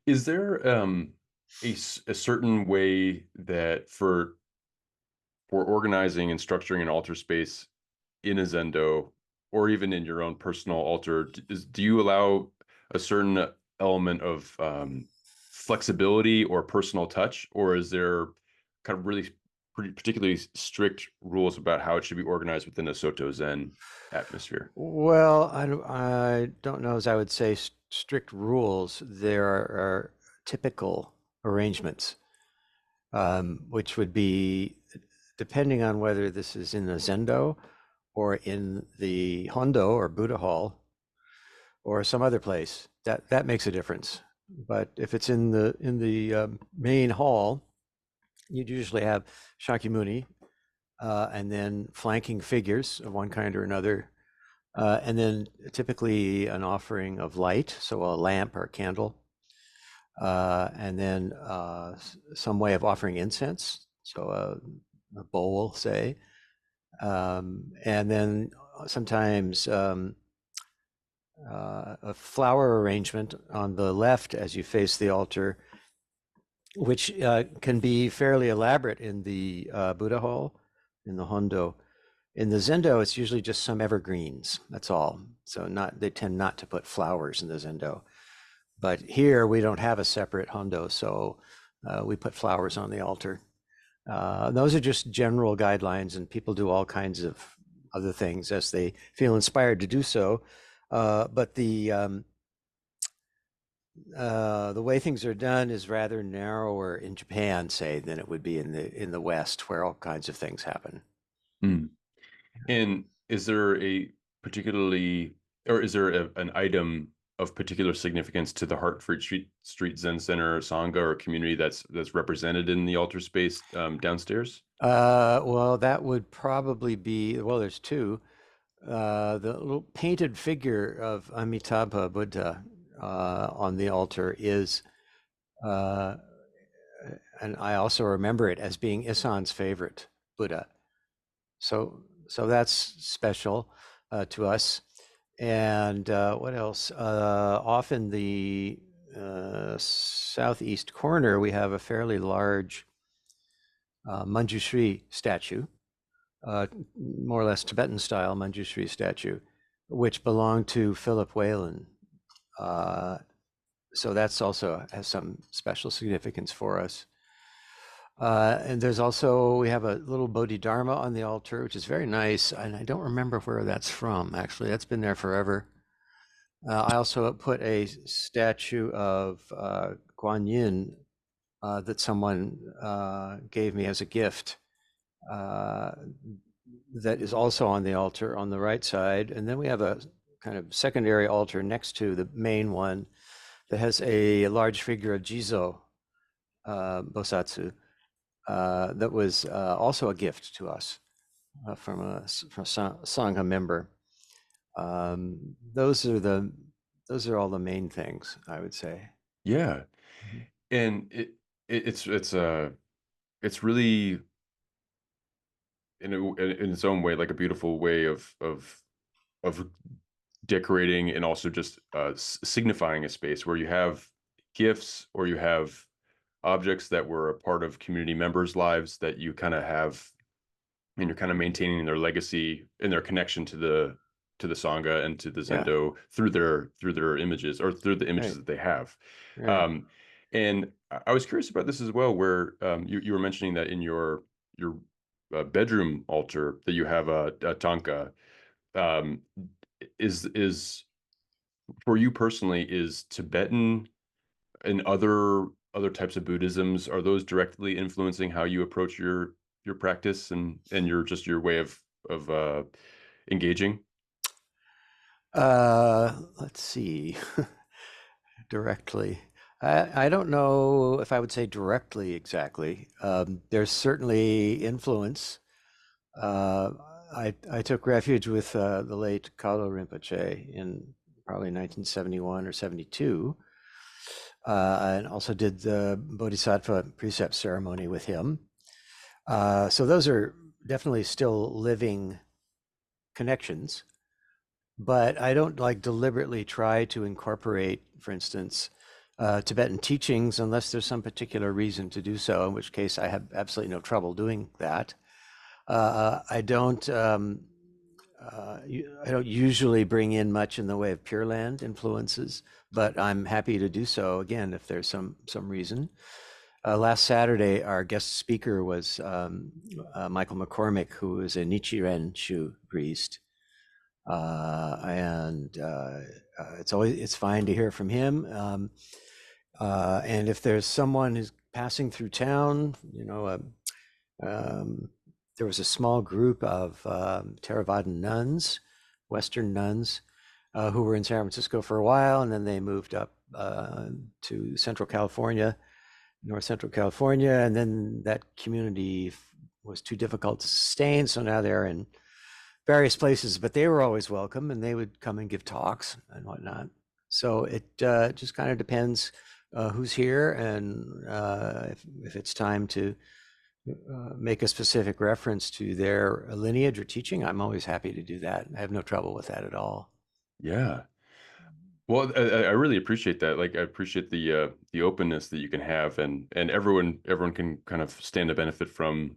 Is there a certain way that for organizing and structuring an altar space in a Zendo or even in your own personal altar, do you allow a certain element of flexibility or personal touch, or is there kind of really pretty particularly strict rules about how it should be organized within a Soto Zen atmosphere? Well, I don't know as I would say strict rules. There are typical arrangements, which would be depending on whether this is in the Zendo or in the Hondo or Buddha Hall or some other place. That makes a difference. But if it's in the main hall, you'd usually have Shakyamuni and then flanking figures of one kind or another. And then typically an offering of light, so a lamp or a candle, and then some way of offering incense, so a bowl, say, and then sometimes a flower arrangement on the left as you face the altar, which can be fairly elaborate in the Buddha hall, in the Hondo. In the Zendo, it's usually just some evergreens. That's all. So they tend not to put flowers in the Zendo. But here we don't have a separate Hondo, so we put flowers on the altar. Those are just general guidelines, and people do all kinds of other things as they feel inspired to do so. But the way things are done is rather narrower in Japan, say, than it would be in the West, where all kinds of things happen. Mm. And is there a particularly, or is there an item of particular significance to the Hartford Street Zen Center Sangha or community that's represented in the altar space downstairs? Well, that would probably be, well, there's two. The little painted figure of Amitabha Buddha on the altar is, uh, and I also remember it as being Issan's favorite Buddha. So that's special to us. And what else? Off in the southeast corner, we have a fairly large Manjushri statue, more or less Tibetan style Manjushri statue, which belonged to Philip Whalen. Uh, so that's also has some special significance for us. And there's also, we have a little Bodhidharma on the altar, which is very nice. And I don't remember where that's from, actually. That's been there forever. I also put a statue of Guan Yin that someone gave me as a gift that is also on the altar on the right side. And then we have a kind of secondary altar next to the main one that has a large figure of Jizo Bosatsu that was also a gift to us from a Sangha member. Those are all the main things, I would say. Yeah, Mhm. and it's really in its own way like a beautiful way of decorating and also just signifying a space where you have gifts or you have objects that were a part of community members' lives that you kind of have, and you're kind of maintaining their legacy and their connection to the Sangha and to the Yeah, Zendo through their images or through the images right, that they have. right. Um, and I was curious about this as well, where you were mentioning that in your bedroom altar that you have a tanka. Um, is for you personally, is Tibetan and other types of Buddhisms, are those directly influencing how you approach your practice and your just your way of engaging? Let's see. Directly. I don't know if I would say directly exactly. There's certainly influence. Uh, I took refuge with the late Kato Rinpoche in probably 1971 or 72, and also did the Bodhisattva precept ceremony with him. So those are definitely still living connections, but I don't like deliberately try to incorporate, for instance, Tibetan teachings unless there's some particular reason to do so, in which case I have absolutely no trouble doing that. I don't. I don't usually bring in much in the way of Pure Land influences, but I'm happy to do so again if there's some reason. Last Saturday, our guest speaker was Michael McCormick, who is a Nichiren Shu priest, and it's fine to hear from him. And if there's someone who's passing through town, there was a small group of Theravadan nuns, Western nuns, who were in San Francisco for a while, and then they moved up to Central California, North Central California, and then that community was too difficult to sustain, so now they're in various places, but they were always welcome, and they would come and give talks and whatnot. So it just kind of depends who's here, and if it's time to make a specific reference to their lineage or teaching, I'm always happy to do that. I have no trouble with that at all. Yeah. Well, I really appreciate that. Like, I appreciate the openness that you can have, and everyone can kind of stand to benefit from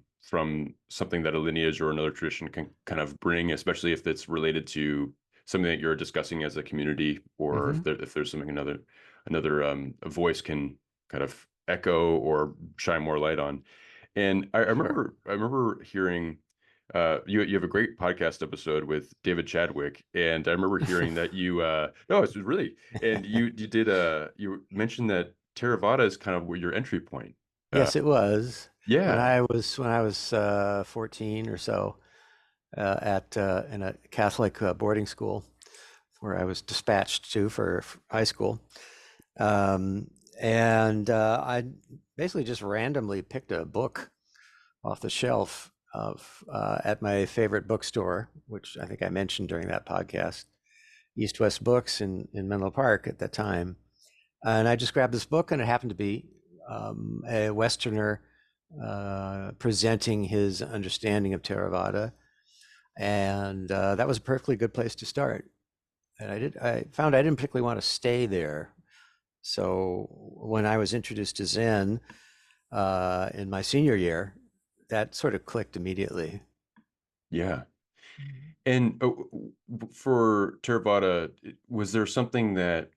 something that a lineage or another tradition can kind of bring, especially if it's related to something that you're discussing as a community, or Hmm. if there's something another a voice can kind of echo or shine more light on. And Sure. I remember hearing you have a great podcast episode with David Chadwick, and I remember hearing that you no, it's really, and you mentioned that Theravada is kind of where your entry point. Uh Yes, it was yeah. when I was 14 or so at in a Catholic boarding school where I was dispatched to for high school. Um, and I basically just randomly picked a book off the shelf of at my favorite bookstore, which I think I mentioned during that podcast, East West Books in Menlo Park at that time. And I just grabbed this book, and it happened to be a Westerner presenting his understanding of Theravada, and that was a perfectly good place to start. And I found I didn't particularly want to stay there. So when I was introduced to Zen in my senior year, that sort of clicked immediately. Yeah. And for Theravada, was there something that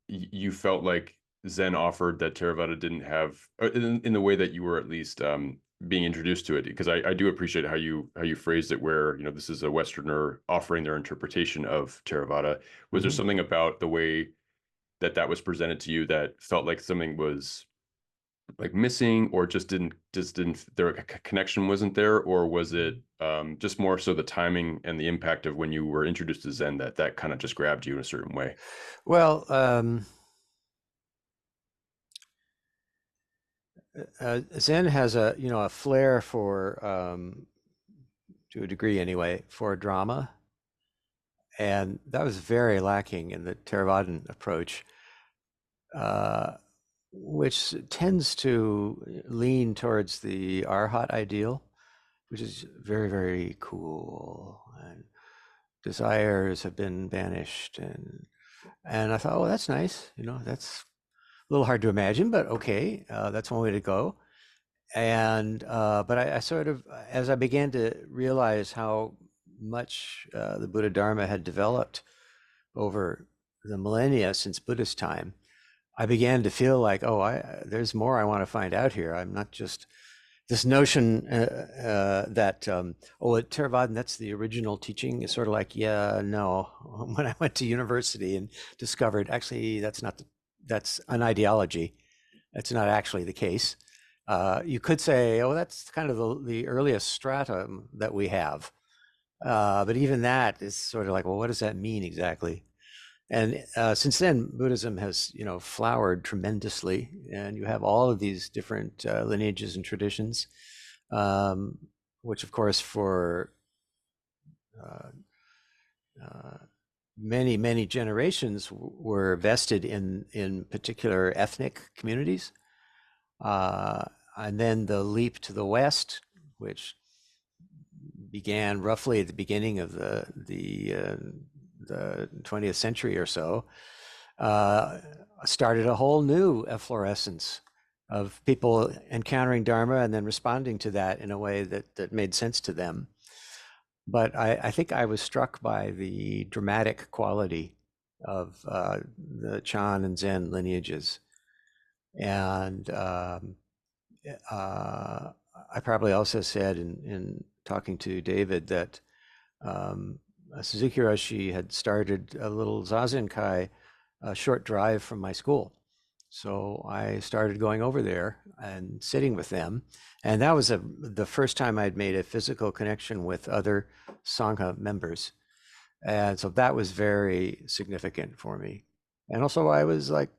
you felt like Zen offered that Theravada didn't have, in the way that you were at least being introduced to it? Because I do appreciate how you phrased it, where this is a Westerner offering their interpretation of Theravada. Was there Mhm. something about the way that was presented to you that felt like something was like missing, or just didn't their connection wasn't there, or was it just more so the timing and the impact of when you were introduced to Zen that kind of just grabbed you in a certain way? Well, Zen has a flair for, to a degree anyway, for drama, and that was very lacking in the Theravadan approach, uh, which tends to lean towards the Arhat ideal, which is very, very cool, and desires have been banished, and I thought, oh, that's nice. That's a little hard to imagine, but okay, that's one way to go. And but I sort of, as I began to realize how much the Buddha Dharma had developed over the millennia since Buddhist time, I began to feel like, oh, there's more I want to find out here. I'm not just this notion that oh, at Theravada, that's the original teaching. Is sort of like, yeah, no. When I went to university and discovered actually that's an ideology. That's not actually the case. You could say, oh, that's kind of the earliest stratum that we have. But even that is sort of like, well, what does that mean exactly? And since then, Buddhism has, flowered tremendously, and you have all of these different lineages and traditions, um, which, of course, for uh, uh, many, many generations were vested in particular ethnic communities. Uh, and then the leap to the West, which began roughly at the beginning of the 20th century or so, uh, started a whole new efflorescence of people encountering Dharma and then responding to that in a way that made sense to them. But I think I was struck by the dramatic quality of the Chan and Zen lineages. And I probably also said in talking to David that Suzuki Roshi had started a little Zazenkai a short drive from my school. So I started going over there and sitting with them. And that was the first time I'd made a physical connection with other Sangha members. And so that was very significant for me. And also, I was like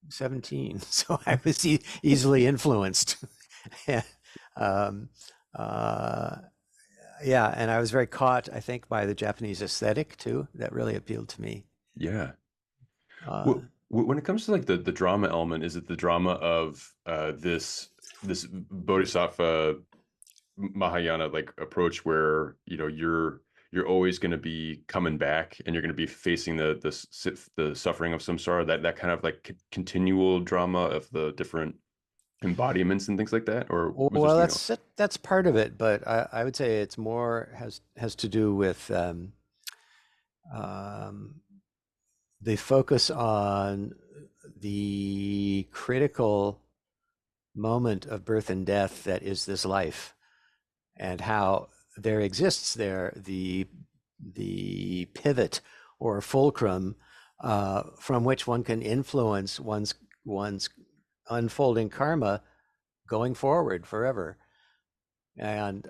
17, so I was easily influenced. Yeah. um, uh, yeah, and I was very caught, I think, by the Japanese aesthetic too. That really appealed to me. Yeah. Uh, Well, when it comes to like the drama element, is it the drama of this Bodhisattva Mahayana like approach where you're always going to be coming back and you're going to be facing the suffering of samsara, that kind of like continual drama of the different embodiments and things like that, or was there well, something else? that's part of it, but I would say it's more has to do with um, the focus on the critical moment of birth and death that is this life, and how there exists there the pivot or fulcrum from which one can influence one's unfolding karma going forward forever. And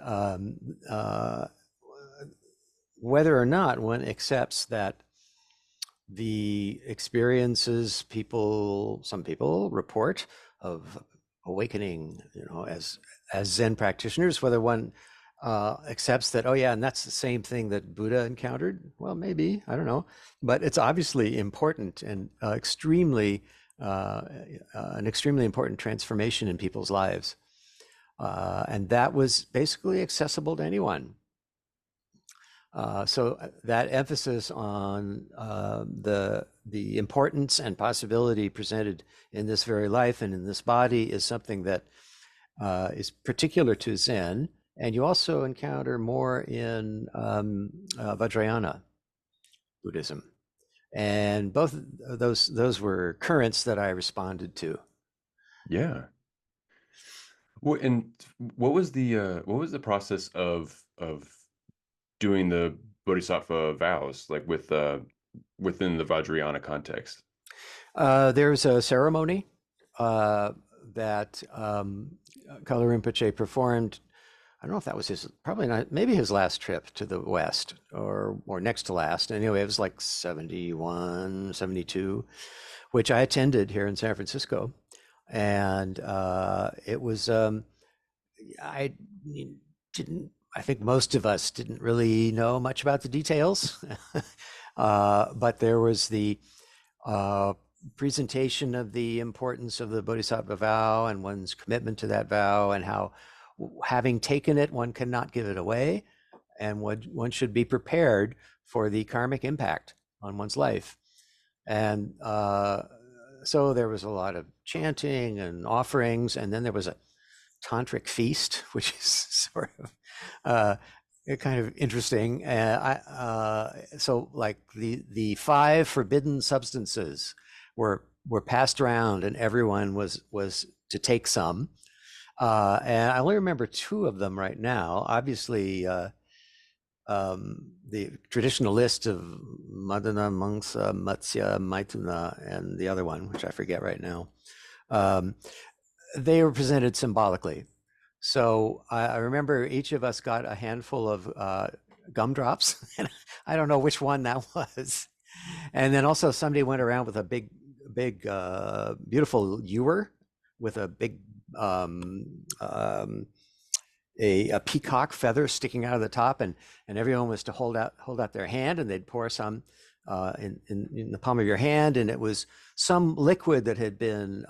whether or not one accepts that the experiences some people report of awakening, as Zen practitioners, whether one accepts that, oh yeah, and that's the same thing that Buddha encountered. Well, maybe, I don't know, but it's obviously important and an extremely important transformation in people's lives. And that was basically accessible to anyone. So that emphasis on the importance and possibility presented in this very life and in this body is something that is particular to Zen, and you also encounter more in Vajrayana Buddhism. And both of those were currents that I responded to. Yeah. Well, and what was the process of doing the Bodhisattva vows, like within the Vajrayana There's a ceremony that Kalu Rinpoche performed. I don't know if that was probably not, maybe his last trip to the West or next to last. Anyway, it was like 71, 72, which I attended here in San Francisco. And it was, I didn't, I think most of us didn't really know much about the details, but there was the uh, presentation of the importance of the Bodhisattva vow and one's commitment to that vow, and how having taken it, one cannot give it away, and one should be prepared for the karmic impact on one's life. And so there was a lot of chanting and offerings, and then there was a tantric feast, which is sort of kind of interesting. So like the five forbidden substances were passed around, and everyone was to take some. And I only remember two of them right now. Obviously, the traditional list of Madana, Mangsa, Matsya, Maituna, and the other one, which I forget right now, they were presented symbolically. So I remember each of us got a handful of gumdrops, and I don't know which one that was. And then also somebody went around with a big, beautiful ewer with a big a peacock feather sticking out of the top, and everyone was to hold out their hand, and they'd pour some in the palm of your hand, and it was some liquid that had been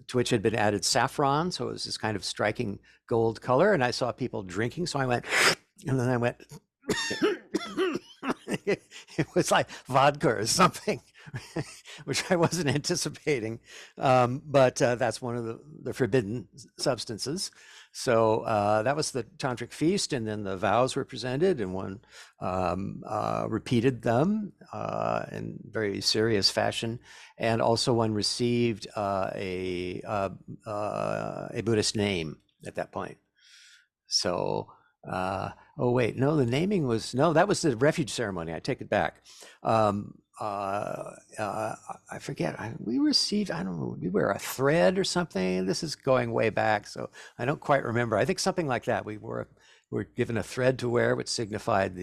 to which had been added saffron, so it was this kind of striking gold color. And I saw people drinking, so I went, and then I went. It was like vodka or something, which I wasn't anticipating. But that's one of the forbidden substances. So that was the tantric feast, and then the vows were presented, and one repeated them in very serious fashion, and also one received a Buddhist name at that point. So, oh wait, no, the naming was, no, that was the refuge ceremony. I take it back. I forget. We received, I don't know, we were a thread or something. This is going way back, so I don't quite remember. I think something like that. We were given a thread to wear, which signified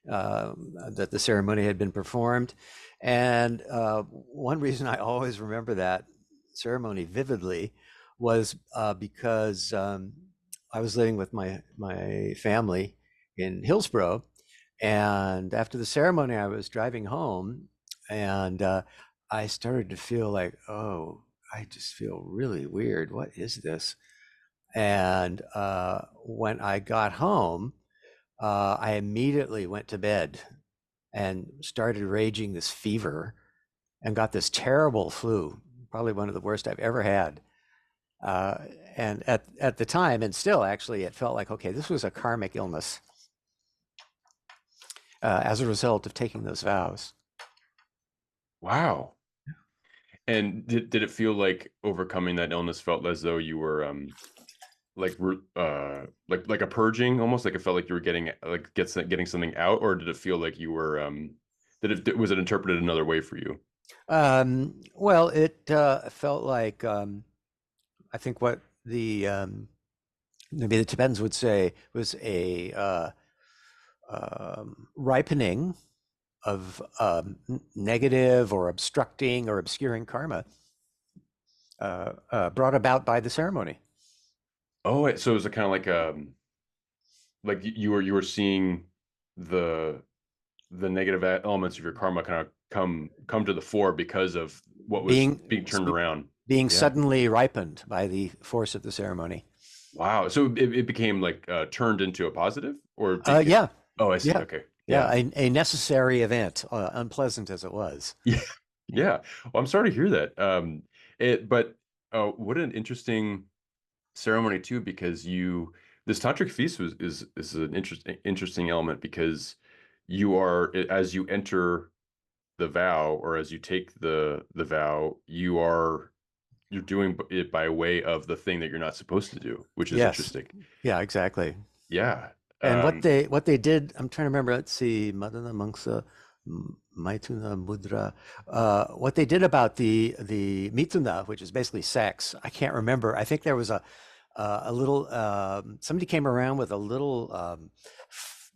that the ceremony had been performed. And one reason I always remember that ceremony vividly was because I was living with my family in Hillsborough, and after the ceremony, I was driving home, and I started to feel like, oh, I just feel really weird. What is this? And when I got home, I immediately went to bed and started raging this fever and got this terrible flu, probably one of the worst I've ever had. Uh, and at the time, and still actually, it felt like, okay, this was a karmic illness as a result of taking those vows. Wow. And did it feel like overcoming that illness felt as though you were like like a purging, almost like it felt like you were getting something out, or did it feel like you were was it interpreted another way for you? Well, it felt like I think what maybe the Tibetans would say was a ripening of negative or obstructing or obscuring karma brought about by the ceremony. Oh, so it was a kind of like you were seeing the negative elements of your karma kind of come to the fore because of what was Being being turned around. being Yeah. suddenly ripened by the force of the ceremony. Wow. So it became like turned into a positive, or it became, Yeah, oh, I see. yeah, Okay. yeah. Yeah. A necessary event, unpleasant as it was. Yeah. Yeah. Yeah. Well, I'm sorry to hear that. But what an interesting ceremony too, because this tantric feast is an interesting element, because you are, as you enter the vow, or as you take the vow, you're doing it by way of the thing that you're not supposed to do, which is Yes. interesting. Yeah, exactly. Yeah. And Um, what they did, I'm trying to remember. Let's see, Madana Mangsa, Maituna Mudra. What they did about the Mituna, which is basically sex, I can't remember. I think there was a little somebody came around with a little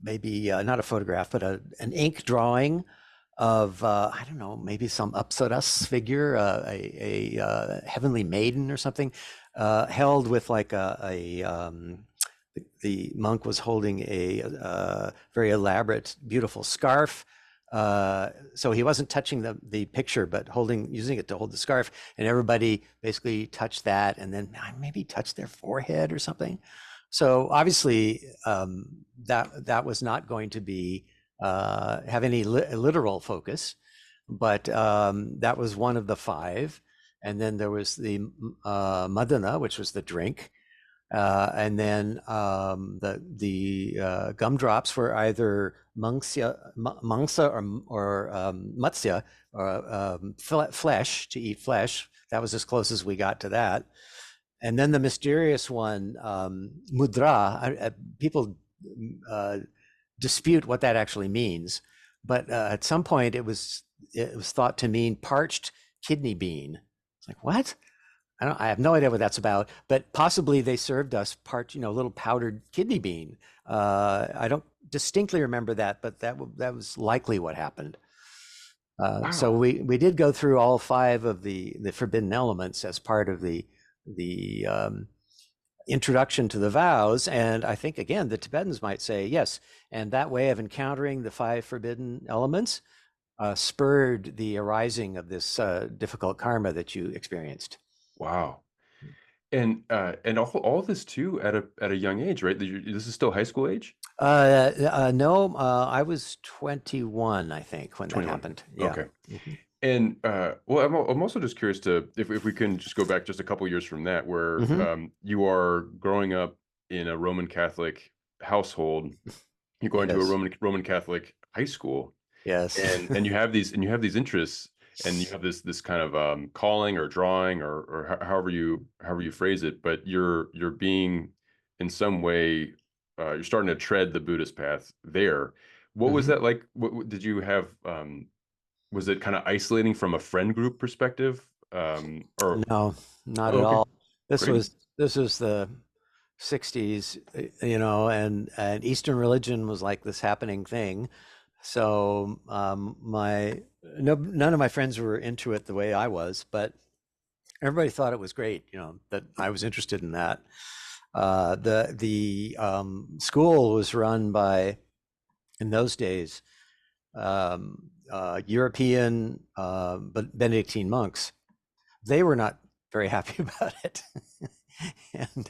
maybe not a photograph, but an ink drawing of I don't know, maybe some Apsaras figure, a heavenly maiden or something, held with like the monk was holding a very elaborate, beautiful scarf. So he wasn't touching the picture, but using it to hold the scarf. And everybody basically touched that, and then maybe touched their forehead or something. So obviously, that was not going to be have any literal focus, but that was one of the five. And then there was the madana, which was the drink. And then the gumdrops were either mangsa or matsya, or flesh, to eat flesh. That was as close as we got to that. And then the mysterious one, mudra. People dispute what that actually means, but at some point it was thought to mean parched kidney bean. It's like, what? I have no idea what that's about, but possibly they served us a little powdered kidney bean. I don't distinctly remember that, but that was likely what happened. So wow. we did go through all five of the forbidden elements as part of the introduction to the vows, and I think again the Tibetans might say yes, and that way of encountering the five forbidden elements spurred the arising of this difficult karma that you experienced. Wow. And all this too at a young age, right? This is still high school age? No, I was 21, I think, when that 21. happened. Yeah. Okay. Mhm. And well, I'm also just curious to if we can just go back just a couple years from that, where Hmm. you are growing up in a Roman Catholic household, you're going to a Yes. Roman Catholic high school, Yes. and you have these interests, and you have this kind of calling or drawing or however you phrase it, but you're being in some way you're starting to tread the Buddhist path there. What was Hmm. that like? Did you have? Was it kind of isolating from a friend group perspective? Or No, not oh, at okay, all. This great. was this was the 60s, and Eastern religion was like this happening thing. So my no, none of my friends were into it the way I was, but everybody thought it was great, that I was interested in that. The school was run by, in those days, European but Benedictine monks. They were not very happy about it. And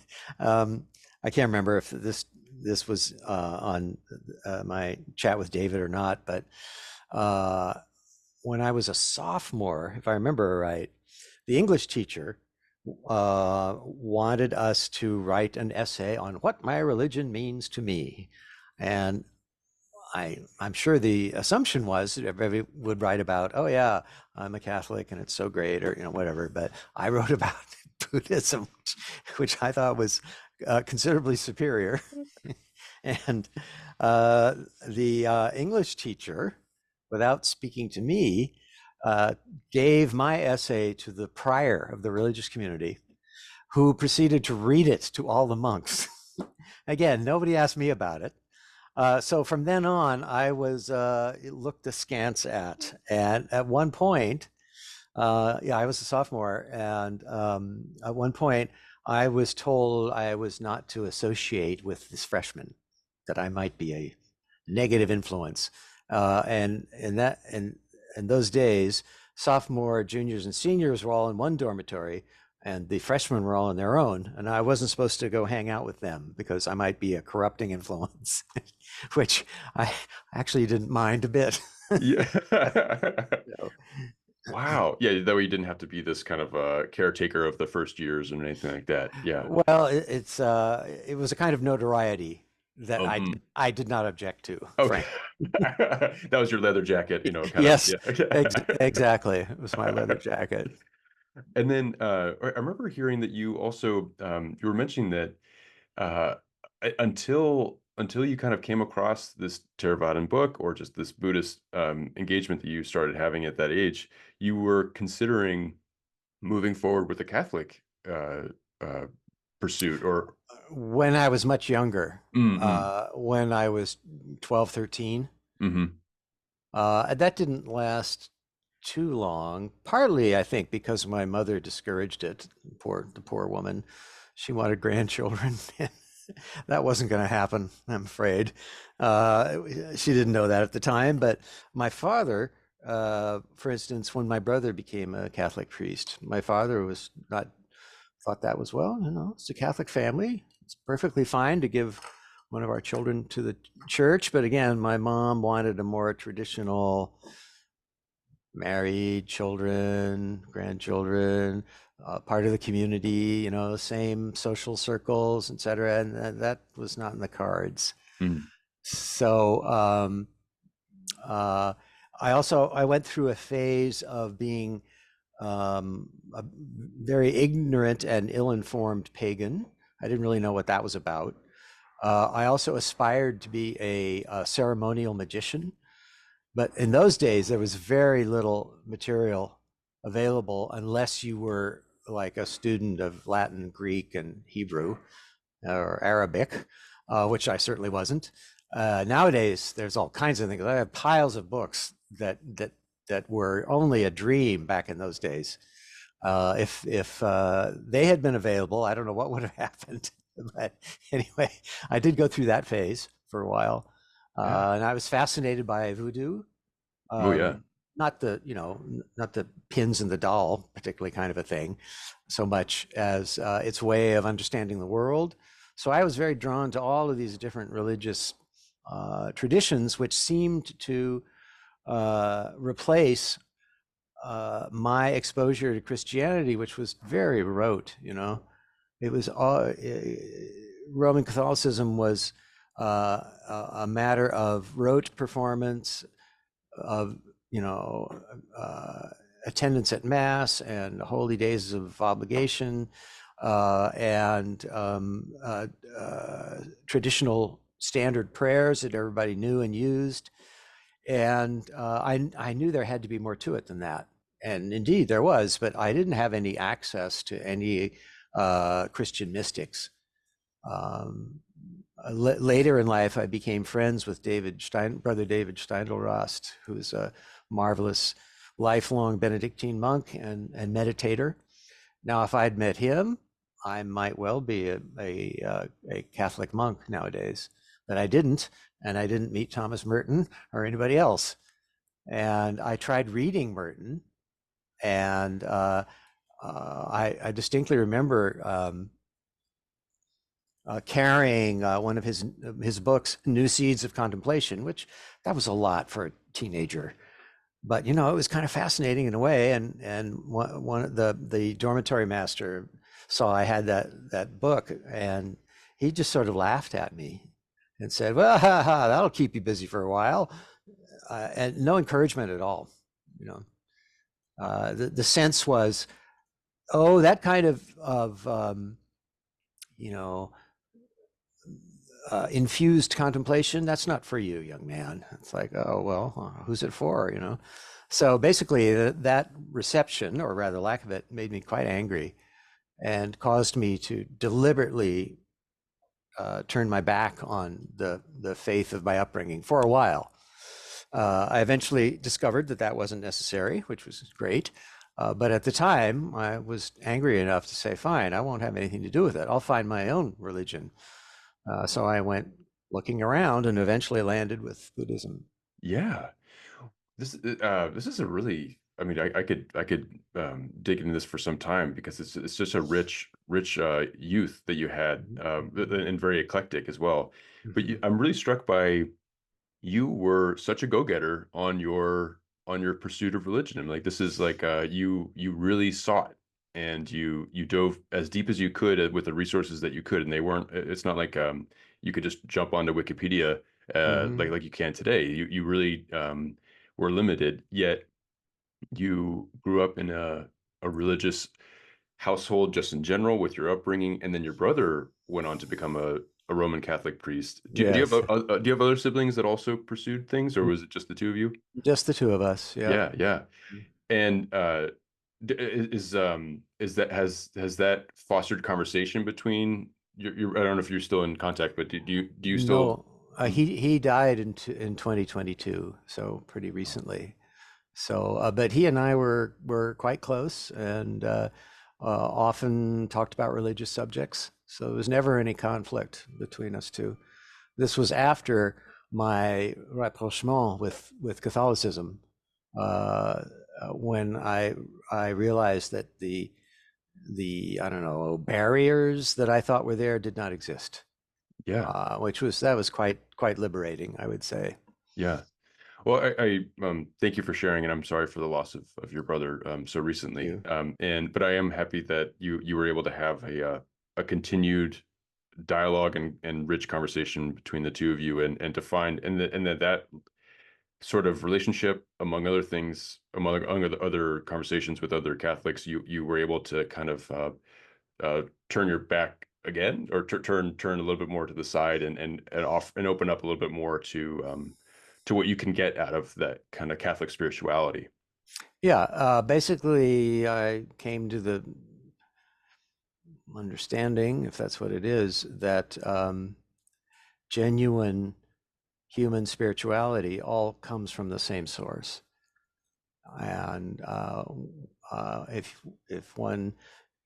I can't remember if this was on my chat with David or not, but uh, when I was a sophomore, if I remember right, the English teacher wanted us to write an essay on what my religion means to me. And I'm sure the assumption was that everybody would write about, oh yeah, I'm a Catholic and it's so great, or whatever. But I wrote about Buddhism, which I thought was considerably superior. And uh, the English teacher, without speaking to me, uh, gave my essay to the prior of the religious community, who proceeded to read it to all the monks. Again, nobody asked me about it. So from then on, I was looked askance at. And at one point, yeah, I was a sophomore, and at one point, I was told I was not to associate with this freshman, that I might be a negative influence. And in those days, sophomore, juniors, and seniors were all in one dormitory, and the freshmen were all on their own. And I wasn't supposed to go hang out with them because I might be a corrupting influence, which I actually didn't mind a bit. Yeah. So, Wow. Yeah, that way you didn't have to be this kind of caretaker of the first years and anything like that. Yeah. well, it was a kind of notoriety that Mhm. I did not object to, Okay. Frank. That was your leather jacket, kind of. Yes, Yeah. exactly. It was my leather jacket. And then I remember hearing that you also you were mentioning that uh, until you kind of came across this Theravadan book or just this Buddhist engagement that you started having at that age, you were considering moving forward with a Catholic uh, pursuit or When I was much younger, mm-mm, when I was 12, 13, mm-hmm, that didn't last too long. Partly, I think, because my mother discouraged it. The poor woman. She wanted grandchildren. That wasn't going to happen, I'm afraid. She didn't know that at the time. But my father, for instance, when my brother became a Catholic priest, my father was not thought that was, well, it's a Catholic family. It's perfectly fine to give one of our children to the church. But again, my mom wanted a more traditional, married, children, grandchildren, part of the community, same social circles, etc. And that was not in the cards. mm, So uh, I went through a phase of being a very ignorant and ill-informed pagan. I didn't really know what that was about. I also aspired to be a ceremonial magician, but in those days there was very little material available unless you were like a student of Latin, Greek, and Hebrew or Arabic, which I certainly wasn't. Nowadays, there's all kinds of things. I have piles of books that were only a dream back in those days. If they had been available, I don't know what would have happened. But anyway, I did go through that phase for a while, yeah. and I was fascinated by voodoo. Oh yeah. Not the not the pins in the doll, particularly kind of a thing, so much as its way of understanding the world. So I was very drawn to all of these different religious traditions, which seemed to replace my exposure to Christianity, which was very rote, it was all Roman Catholicism was a matter of rote performance of you know attendance at mass and holy days of obligation and traditional standard prayers that everybody knew and used. And I knew there had to be more to it than that. And indeed there was, but I didn't have any access to any Christian mystics. Um, Later in life, I became friends with Brother David Steindl-Rast, who's a marvelous lifelong Benedictine monk and meditator. Now, if I'd met him, I might well be a Catholic monk nowadays, but I didn't, and I didn't meet Thomas Merton or anybody else. And I tried reading Merton, and I distinctly remember carrying one of his books, New Seeds of Contemplation, which that was a lot for a teenager. But it was kind of fascinating in a way. And one of the dormitory master saw I had that book, and he just sort of laughed at me and said, "Well, that'll keep you busy for a while," and no encouragement at all. The sense was, oh, that kind of you know infused contemplation, that's not for you, young man. It's like, oh, well, who's it for, So basically that reception, or rather lack of it, made me quite angry and caused me to deliberately turn my back on the faith of my upbringing for a while. I eventually discovered that wasn't necessary, which was great. But at the time, I was angry enough to say, fine, I won't have anything to do with it. I'll find my own religion. So I went looking around and eventually landed with Buddhism. Yeah. This is a really, I mean, I could dig into this for some time, because it's just a rich youth that you had, and very eclectic as well. But I'm really struck by, you were such a go-getter on your pursuit of religion. And like, this is like, you really sought, and you dove as deep as you could with the resources that you could. And it's not like you could just jump onto Wikipedia like you can today. You really were limited, yet you grew up in a religious household just in general with your upbringing, and then your brother went on to become a Roman Catholic priest. Yes, Do you have other siblings that also pursued things, or was it just the two of you? just the two of us. Yeah. Yeah, yeah. And is that, has that fostered conversation between your, I don't know if you're still in contact, but do you still? No, he died in 2022, so pretty recently. So, but he and I were quite close, and often talked about religious subjects. So there was never any conflict between us two. This was after my rapprochement with Catholicism, when I realized that the I don't know, barriers that I thought were there did not exist. Yeah, That was quite liberating, I would say. yeah. Well, I thank you for sharing, and I'm sorry for the loss of your brother so recently. You. But I am happy that you were able to have a continued dialogue and rich conversation between the two of you, and to find, and that sort of relationship, among other things, among other conversations with other Catholics, you were able to kind of turn your back again, or turn a little bit more to the side, and open up a little bit more to what you can get out of that kind of Catholic spirituality. Yeah, basically, I came to the understanding, if that's what it is, that genuine human spirituality all comes from the same source. And if one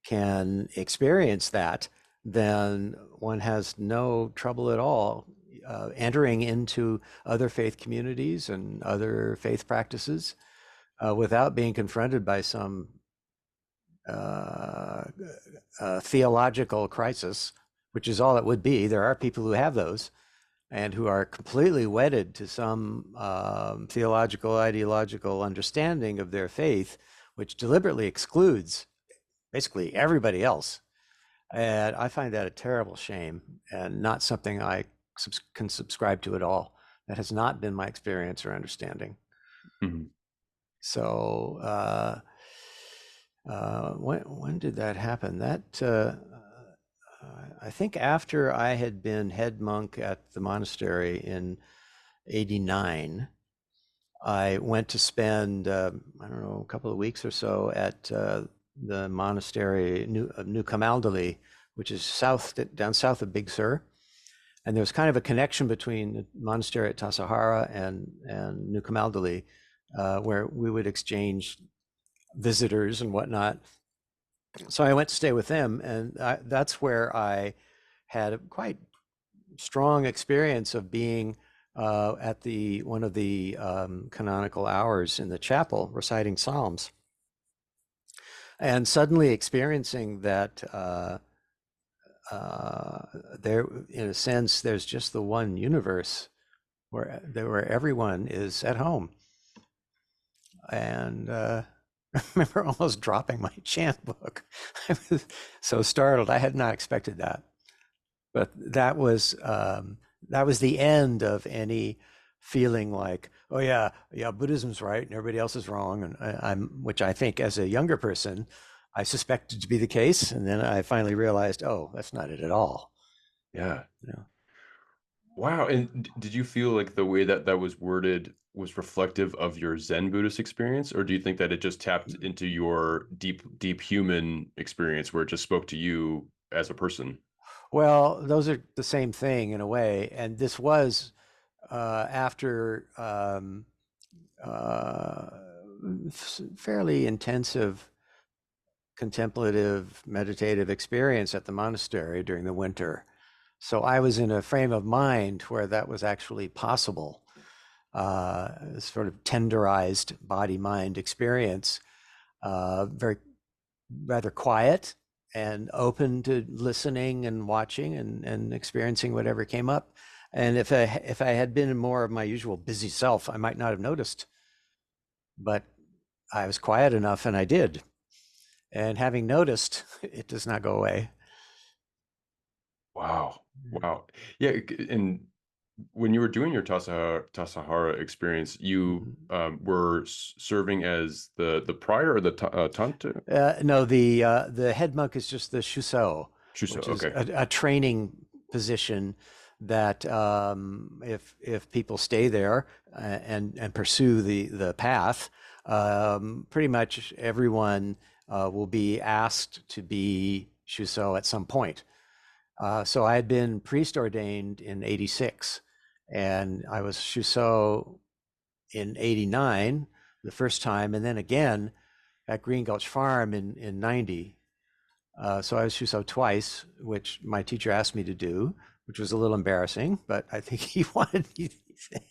can experience that, then one has no trouble at all entering into other faith communities and other faith practices without being confronted by some theological crisis, which is all it would be. There are people who have those, and who are completely wedded to some theological, ideological understanding of their faith, which deliberately excludes basically everybody else. And I find that a terrible shame and not something I can subscribe to at all. That has not been my experience or understanding. Mhm. So when did that happen? I think after I had been head monk at the monastery in '89, I went to spend I don't know, a couple of weeks or so at the monastery New Camaldoli, which is down south of Big Sur. And there was kind of a connection between the monastery at Tassajara and New Camaldoli, where we would exchange visitors and whatnot. So I went to stay with them, and that's where I had a quite strong experience of being at the one of the canonical hours in the chapel, reciting psalms, and suddenly experiencing that there, in a sense, there's just the one universe where everyone is at home. And I remember almost dropping my chant book. I was so startled. I had not expected that. But that was the end of any feeling like, oh yeah, Buddhism's right and everybody else is wrong, and which I think as a younger person, I suspected to be the case, and then I finally realized, oh, that's not it at all. Yeah. You know? Wow. And did you feel like the way that that was worded was reflective of your Zen Buddhist experience, or do you think that it just tapped into your deep human experience where it just spoke to you as a person? Well, those are the same thing in a way, and this was after uh, fairly intensive contemplative meditative experience at the monastery during the winter. So I was in a frame of mind where that was actually possible, sort of tenderized body mind experience, very rather quiet and open to listening and watching and experiencing whatever came up. And if I had been more of my usual busy self, I might not have noticed. But I was quiet enough, and I did. And having noticed, it does not go away. Wow. Wow. Yeah. And when you were doing your Tassajara experience, you Mhm. were serving as the prior or the Tante? No, the head monk is just the shuso, Chuso. which is Okay. a training position that if people stay there and pursue the path, pretty much everyone will be asked to be shuso at some point. So I had been priest ordained in '86, and I was shuso in '89 the first time, and then again at Green Gulch Farm in '90. So I was Shuso twice, which my teacher asked me to do, which was a little embarrassing, but I think he wanted me to say,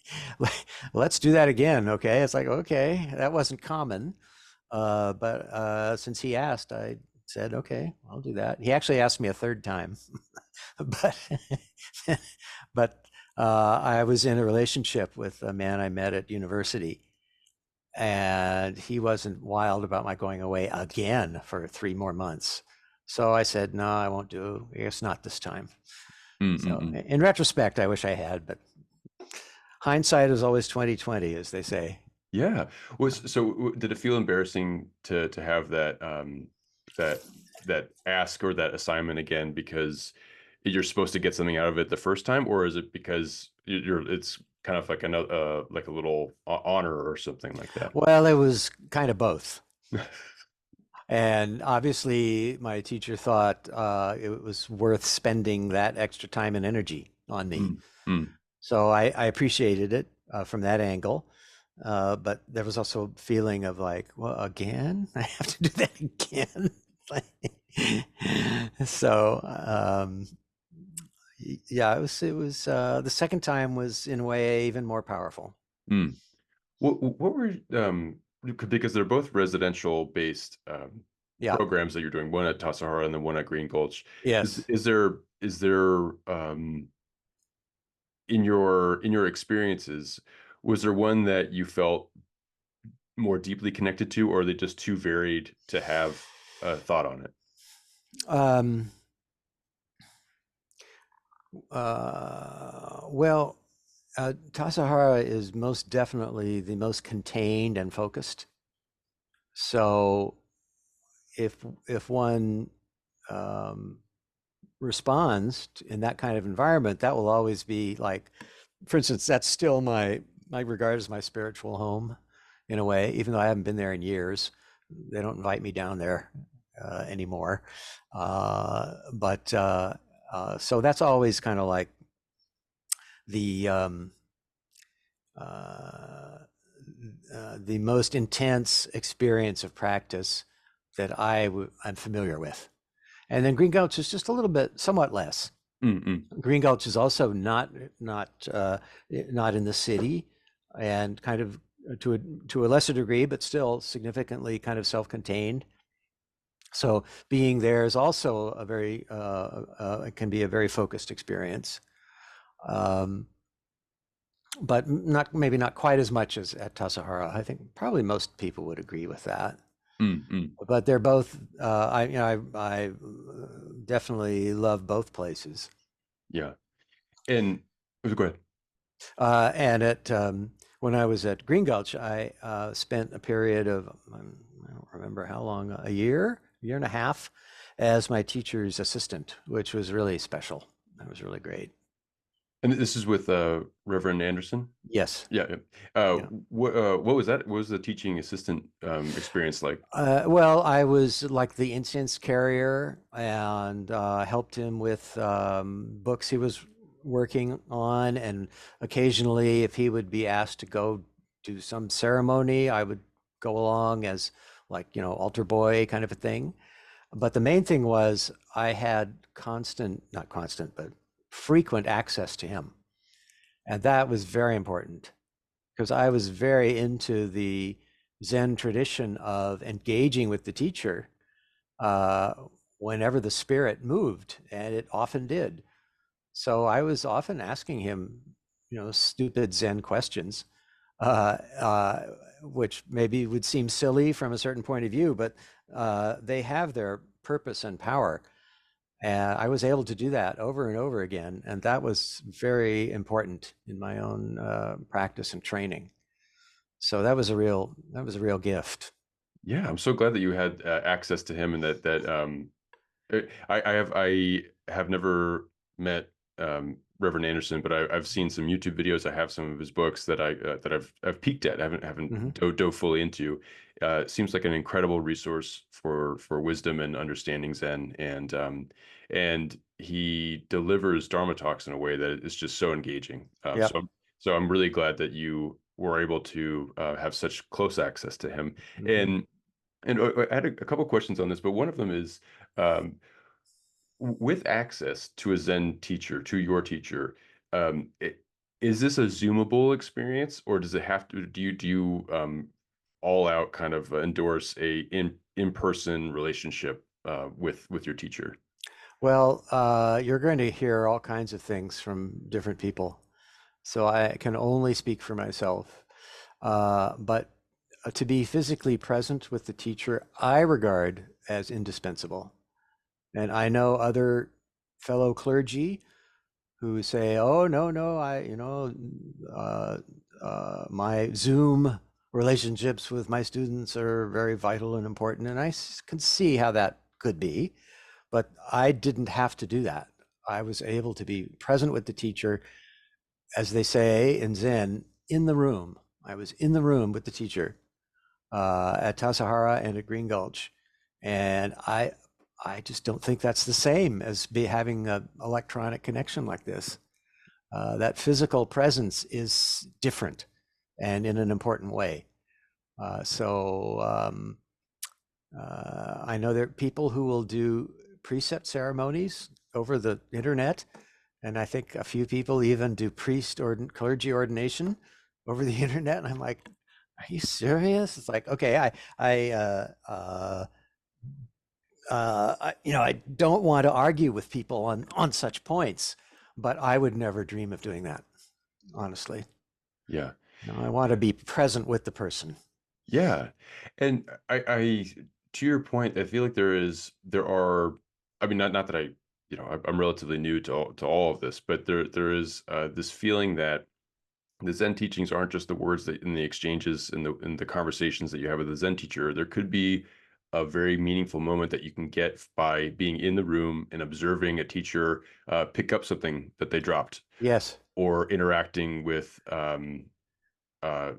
let's do that again. Okay. It's like, okay, that wasn't common. But since he asked, I said, okay, I'll do that. He actually asked me a third time, but, but I was in a relationship with a man I met at university, and he wasn't wild about my going away again for 3 more months. So I said, no, I won't do. I guess not this time. So Mm-mm-mm. in retrospect, I wish I had, but hindsight is always 2020, as they say. Yeah. Did it feel embarrassing to have that that ask or that assignment again because you're supposed to get something out of it the first time, or is it because it's kind of like another like a little honor or something like that? Well, it was kind of both. And obviously, my teacher thought it was worth spending that extra time and energy on me. Mm, mm. So I appreciated it from that angle. But there was also a feeling of like, well, again, I have to do that again. So yeah, it was the second time was in a way even more powerful. Mm. What were because they're both residential based Yeah. programs that you're doing, one at Tassajara and then one at Green Gulch. Is Yes. is there in your experiences, was there one that you felt more deeply connected to, or are they just too varied to have a thought on it? Um, well, Tassajara is most definitely the most contained and focused. So if one um, responds in that kind of environment, that will always be like, for instance, that's still my regard as my spiritual home in a way, even though I haven't been there in years. They don't invite me down there anymore. But so that's always kind of like the uh, the most intense experience of practice that I'm familiar with. And then Green Gulch is just a little bit, somewhat less. Mm-mm. Green Gulch is also not in the city, and kind of to a lesser degree, but still significantly kind of self-contained. So being there is also a very it can be a very focused experience, um, but not maybe not quite as much as at Tassajara. I think probably most people would agree with that. Mm-mm. But they're both. I definitely love both places. Yeah. And go ahead. And at when I was at Green Gulch, I spent a period of I don't remember how long, a year and a half, as my teacher's assistant, which was really special. That was really great. And this is with Reverend Anderson. Yes. Yeah. Yeah. Yeah. What was that? What was the teaching assistant experience like? Well, I was like the incense carrier and helped him with books he was working on. And occasionally, if he would be asked to go do some ceremony, I would go along as like, altar boy kind of a thing. But the main thing was I had not constant, but frequent access to him. And that was very important because I was very into the Zen tradition of engaging with the teacher uh, whenever the spirit moved, and it often did. So I was often asking him, stupid Zen questions, uh, uh, which maybe would seem silly from a certain point of view, but they have their purpose and power. And I was able to do that over and over again, and that was very important in my own practice and training. So that was a real gift. Yeah, I'm so glad that you had access to him, and I have never met Reverend Anderson, but I've seen some YouTube videos. I have some of his books that I've peeked at. I haven't Hmm. dove fully into. Seems like an incredible resource for wisdom and understanding Zen, and he delivers Dharma talks in a way that is just so engaging. Yep. So I'm really glad that you were able to have such close access to him. Hmm. And I had a couple questions on this, but one of them is, um, with access to a Zen teacher, to your teacher, is this a Zoomable experience, or does it have to? Do you all out kind of endorse a in-person relationship with your teacher? Well, you're going to hear all kinds of things from different people, so I can only speak for myself. But to be physically present with the teacher, I regard as indispensable. And I know other fellow clergy who say, "Oh, no, no, uh, my Zoom relationships with my students are very vital and important," and can see how that could be, but I didn't have to do that. I was able to be present with the teacher, as they say in Zen, in the room. I was in the room with the teacher at Tassajara and at Green Gulch, and I just don't think that's the same as having an electronic connection like this. That physical presence is different and in an important way. So I know there are people who will do precept ceremonies over the internet, and I think a few people even do clergy ordination over the internet. And I'm like, are you serious? It's like, okay, I don't want to argue with people on such points, but I would never dream of doing that. honestly. Yeah. I want to be present with the person. Yeah. And I to your point, I feel like there are, I mean, not that I'm relatively new to all of this, but there is this feeling that the Zen teachings aren't just the words that in the exchanges in the conversations that you have with the Zen teacher. There could be a very meaningful moment that you can get by being in the room and observing a teacher pick up something that they dropped, Yes, or interacting with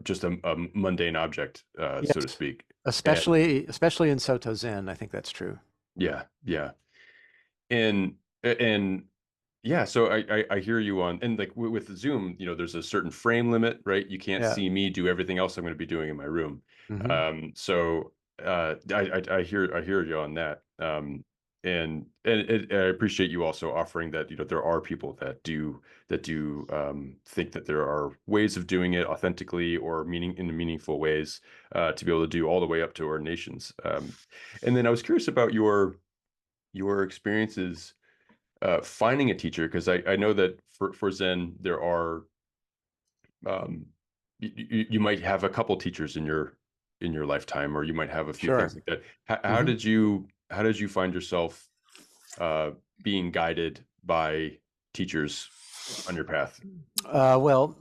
just a mundane object, yes, so to speak. And especially in Soto Zen, I think that's true. yeah, yeah, and yeah. So I hear you on, and like with Zoom, there's a certain frame limit, right? You can't Yeah. see me do everything else I'm going to be doing in my room. Hmm. So I hear you on that. And I appreciate you also offering that, there are people that do think that there are ways of doing it authentically or in meaningful ways, to be able to do all the way up to ordinations. And then I was curious about your experiences finding a teacher, because I know that for Zen there are, um, you might have a couple teachers in your lifetime, or you might have a few things Sure. like that. How Hmm. did you find yourself uh, being guided by teachers on your path? Well,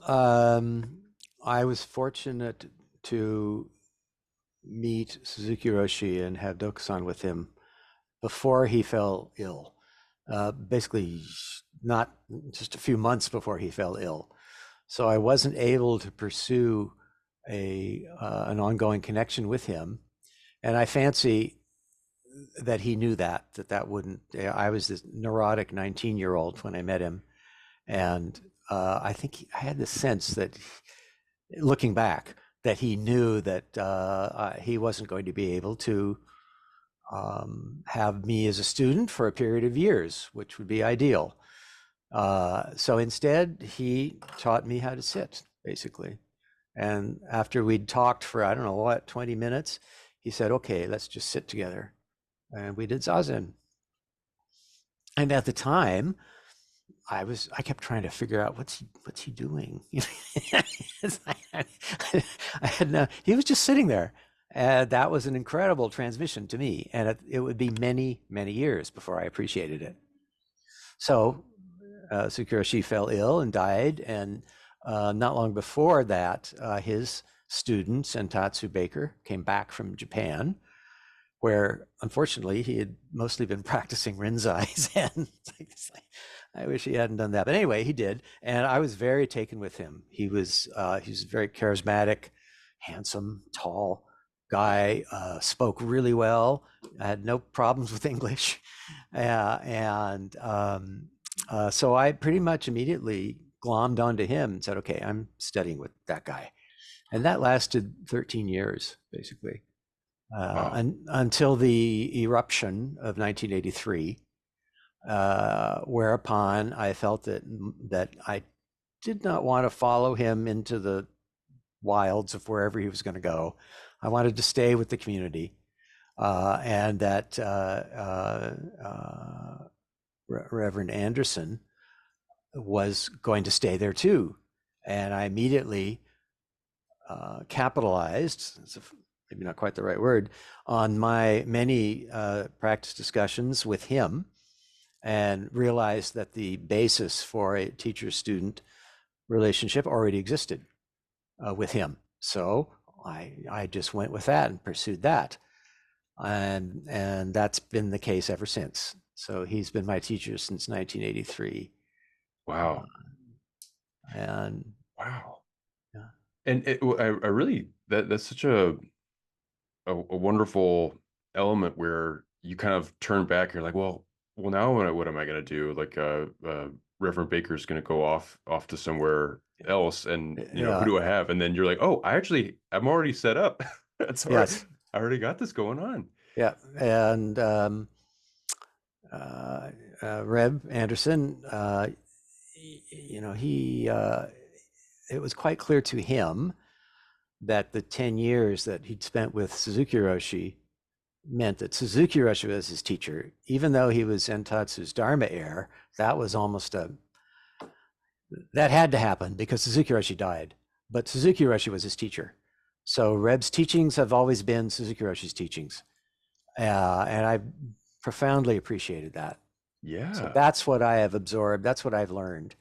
I was fortunate to meet Suzuki Roshi and have Dokusan with him before he fell ill. Basically, not just a few months before he fell ill. So I wasn't able to pursue an ongoing connection with him, and I fancy that he knew that wouldn't. I was this neurotic 19-year-old when I met him, and I think I had the sense that, looking back, that he knew that he wasn't going to be able to have me as a student for a period of years, which would be ideal. So instead, he taught me how to sit, basically. And after we'd talked for, I don't know what, 20 minutes, he said, okay, let's just sit together. And we did Zazen. And at the time, I kept trying to figure out what's he doing. I had no, he was just sitting there. And that was an incredible transmission to me. And it would be many, many years before I appreciated it. So Tsukuyoshi fell ill and died. And not long before that, his student, Sentatsu Baker, came back from Japan, where unfortunately he had mostly been practicing Rinzai Zen. I wish he hadn't done that. But anyway, he did. And I was very taken with him. He was a very charismatic, handsome, tall guy, spoke really well. I had no problems with English. And so I pretty much immediately glommed onto him and said, okay, I'm studying with that guy. And that lasted 13 years, basically, Wow. until the eruption of 1983, whereupon I felt that I did not want to follow him into the wilds of wherever he was going to go. I wanted to stay with the community, and that Reverend Anderson was going to stay there too. And I immediately capitalized, maybe not quite the right word, on my many practice discussions with him, and realized that the basis for a teacher-student relationship already existed with him. So I just went with that and pursued that, and that's been the case ever since. So he's been my teacher since 1983, Wow. and Wow. yeah, And I really, that's such a wonderful element where you kind of turn back and you're like, well, now what am I going to do? Like, Reverend Baker's going to go off to somewhere else, and who yeah, do I have? And then you're like, oh, I'm already set up. That's all right. yes, I already got this going on. yeah, and uh, Reb Anderson, he it was quite clear to him that the 10 years that he'd spent with Suzuki Roshi meant that Suzuki Roshi was his teacher. Even though he was Entatsu's Dharma heir, that was almost That had to happen because Suzuki Roshi died, but Suzuki Roshi was his teacher. So Reb's teachings have always been Suzuki Roshi's teachings. And I profoundly appreciated that. So Yeah. that's what I have absorbed. That's what I've learned.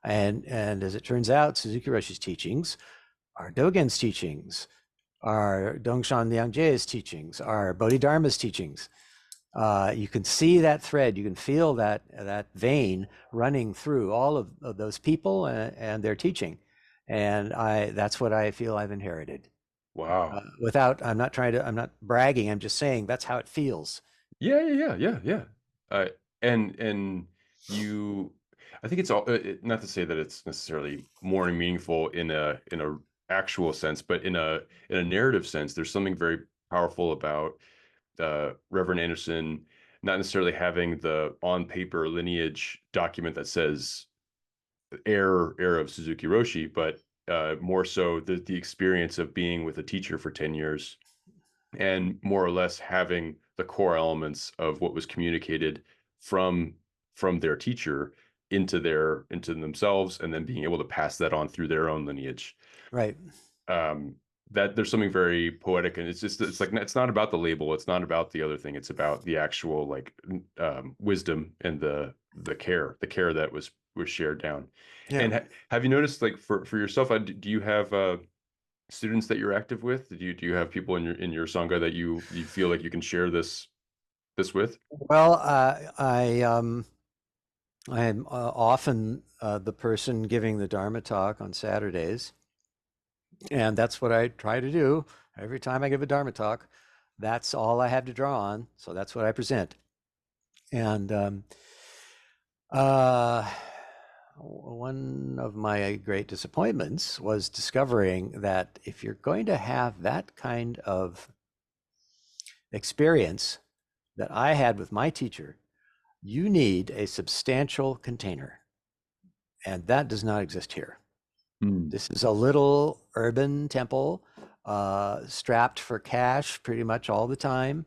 And as it turns out, Suzuki Roshi's teachings are Dogen's teachings, are Dongshan Liangji's teachings, are Bodhidharma's teachings. You can see that thread, you can feel that vein running through all of those people and their teaching. And that's what I feel I've inherited. Wow. I'm not bragging, I'm just saying that's how it feels. Yeah, yeah, yeah, yeah, yeah. Uh, and you, I think it's all not to say that it's necessarily more meaningful in a actual sense, but in a narrative sense, there's something very powerful about Reverend Anderson not necessarily having the on paper lineage document that says heir of Suzuki Roshi, but more so the experience of being with a teacher for 10 years and more or less having the core elements of what was communicated from from their teacher into themselves, and then being able to pass that on through their own lineage. Right. um that there's something very poetic, and it's like it's not about the label, it's not about the other thing, it's about the actual like wisdom and the care that was shared down. Yeah. And have you noticed, like, for yourself, do you have students that you're active with? Do you have people in your sangha that you feel like you can share this with? Well, I'm often the person giving the Dharma talk on Saturdays, and that's what I try to do every time I give a Dharma talk. That's all I have to draw on, so that's what I present. And uh, one of my great disappointments was discovering that if you're going to have that kind of experience that I had with my teacher, you need a substantial container. And that does not exist here. Mm. This is a little urban temple, strapped for cash pretty much all the time.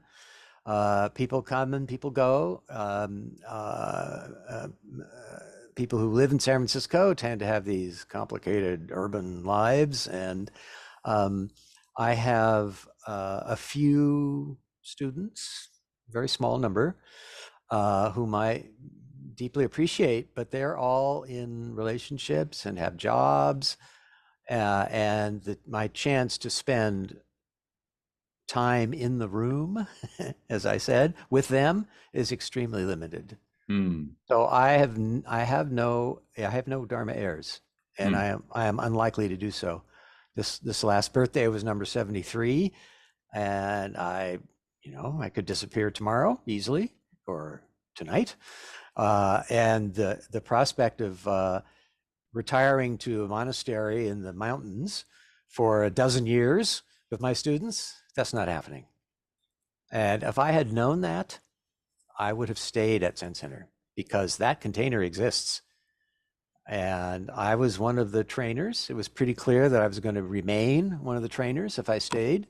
People come and people go. People who live in San Francisco tend to have these complicated urban lives. And I have a few students, very small number, whom I deeply appreciate, but they're all in relationships and have jobs. And my chance to spend time in the room, as I said, with them is extremely limited. Mm. So I have no Dharma heirs, and Mm. I am unlikely to do so. This last birthday was number 73, and I could disappear tomorrow easily, or tonight. And the prospect of retiring to a monastery in the mountains for a dozen years with my students, that's not happening. And if I had known that, I would have stayed at Zen Center because that container exists. And I was one of the trainers. It was pretty clear that I was going to remain one of the trainers if I stayed.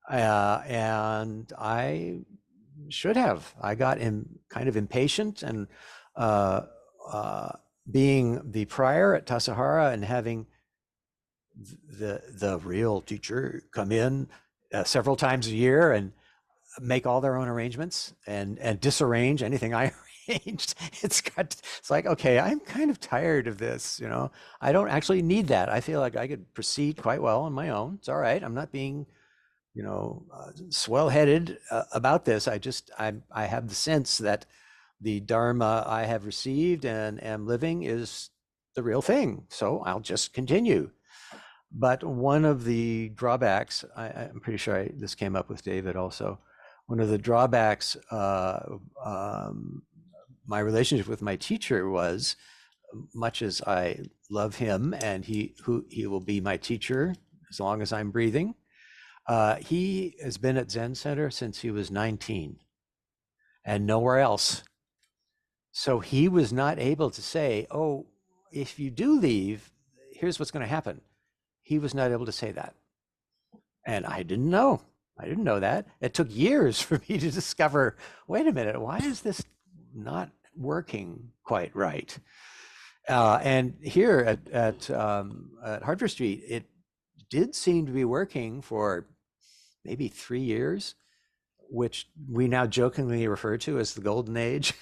And I should have. I got kind of impatient, and uh, uh, being the prior at Tassajara and having the real teacher come in several times a year and make all their own arrangements and disarrange anything I arranged. It's like, okay, I'm kind of tired of this. I don't actually need that. I feel like I could proceed quite well on my own. It's all right. I'm not being swell-headed about this. I have the sense that the Dharma I have received and am living is the real thing. So I'll just continue. But one of the drawbacks, I'm pretty sure this came up with David also. One of the drawbacks, my relationship with my teacher was, much as I love him and he will be my teacher as long as I'm breathing. He has been at Zen Center since he was 19 and nowhere else. So he was not able to say, oh, if you do leave, here's what's going to happen. He was not able to say that. And I didn't know. I didn't know that. It took years for me to discover, wait a minute, why is this not working quite right? And here at Hartford Street, it did seem to be working for maybe 3 years, which we now jokingly refer to as the golden age.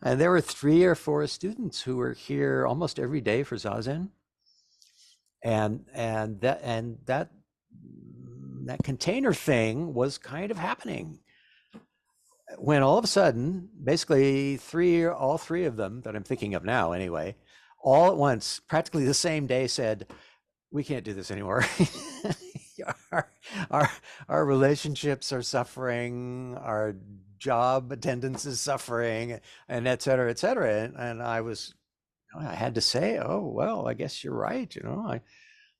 And there were 3 or 4 students who were here almost every day for Zazen. And that container thing was kind of happening when all of a sudden, basically all three of them that I'm thinking of now anyway, all at once, practically the same day said, we can't do this anymore. our, our, our relationships are suffering, our job attendance is suffering, and et cetera, et cetera. And I had to say, oh, well, I guess you're right.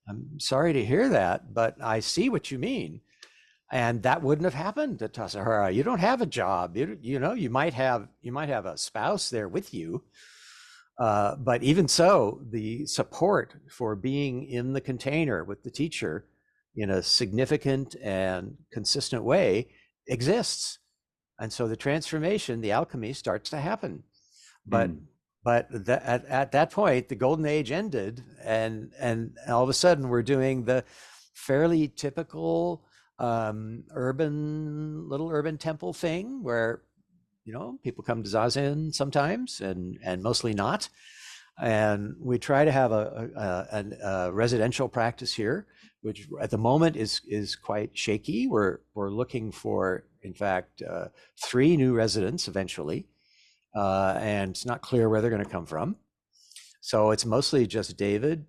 I'm sorry to hear that, but I see what you mean. And that wouldn't have happened at Tassajara. You don't have a job. You might have a spouse there with you, but even so, the support for being in the container with the teacher in a significant and consistent way exists. And so the transformation, the alchemy starts to happen. But Mm. at that point, the golden age ended, and all of a sudden we're doing the fairly typical little urban temple thing where people come to zazen sometimes and mostly not. And we try to have a residential practice here, which at the moment is quite shaky. We're looking for, in fact, 3 new residents eventually, and it's not clear where they're going to come from. So it's mostly just David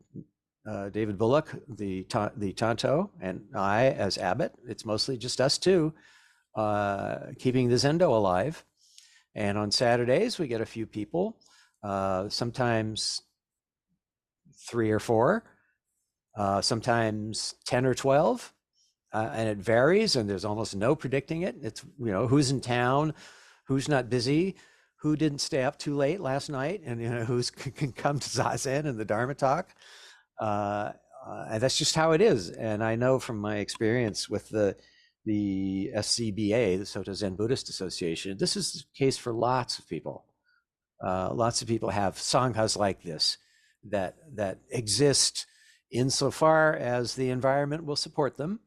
Bullock, the Tonto, and I as Abbot. It's mostly just us two, keeping the Zendo alive. And on Saturdays, we get a few people, sometimes 3 or 4, sometimes 10 or 12. And it varies, and there's almost no predicting it. It's, who's in town, who's not busy, who didn't stay up too late last night, and who's can come to Zazen and the Dharma talk. And that's just how it is. And I know from my experience with the SCBA, the Soto Zen Buddhist Association, this is the case for lots of people. Lots of people have sanghas like this that exist insofar as the environment will support them.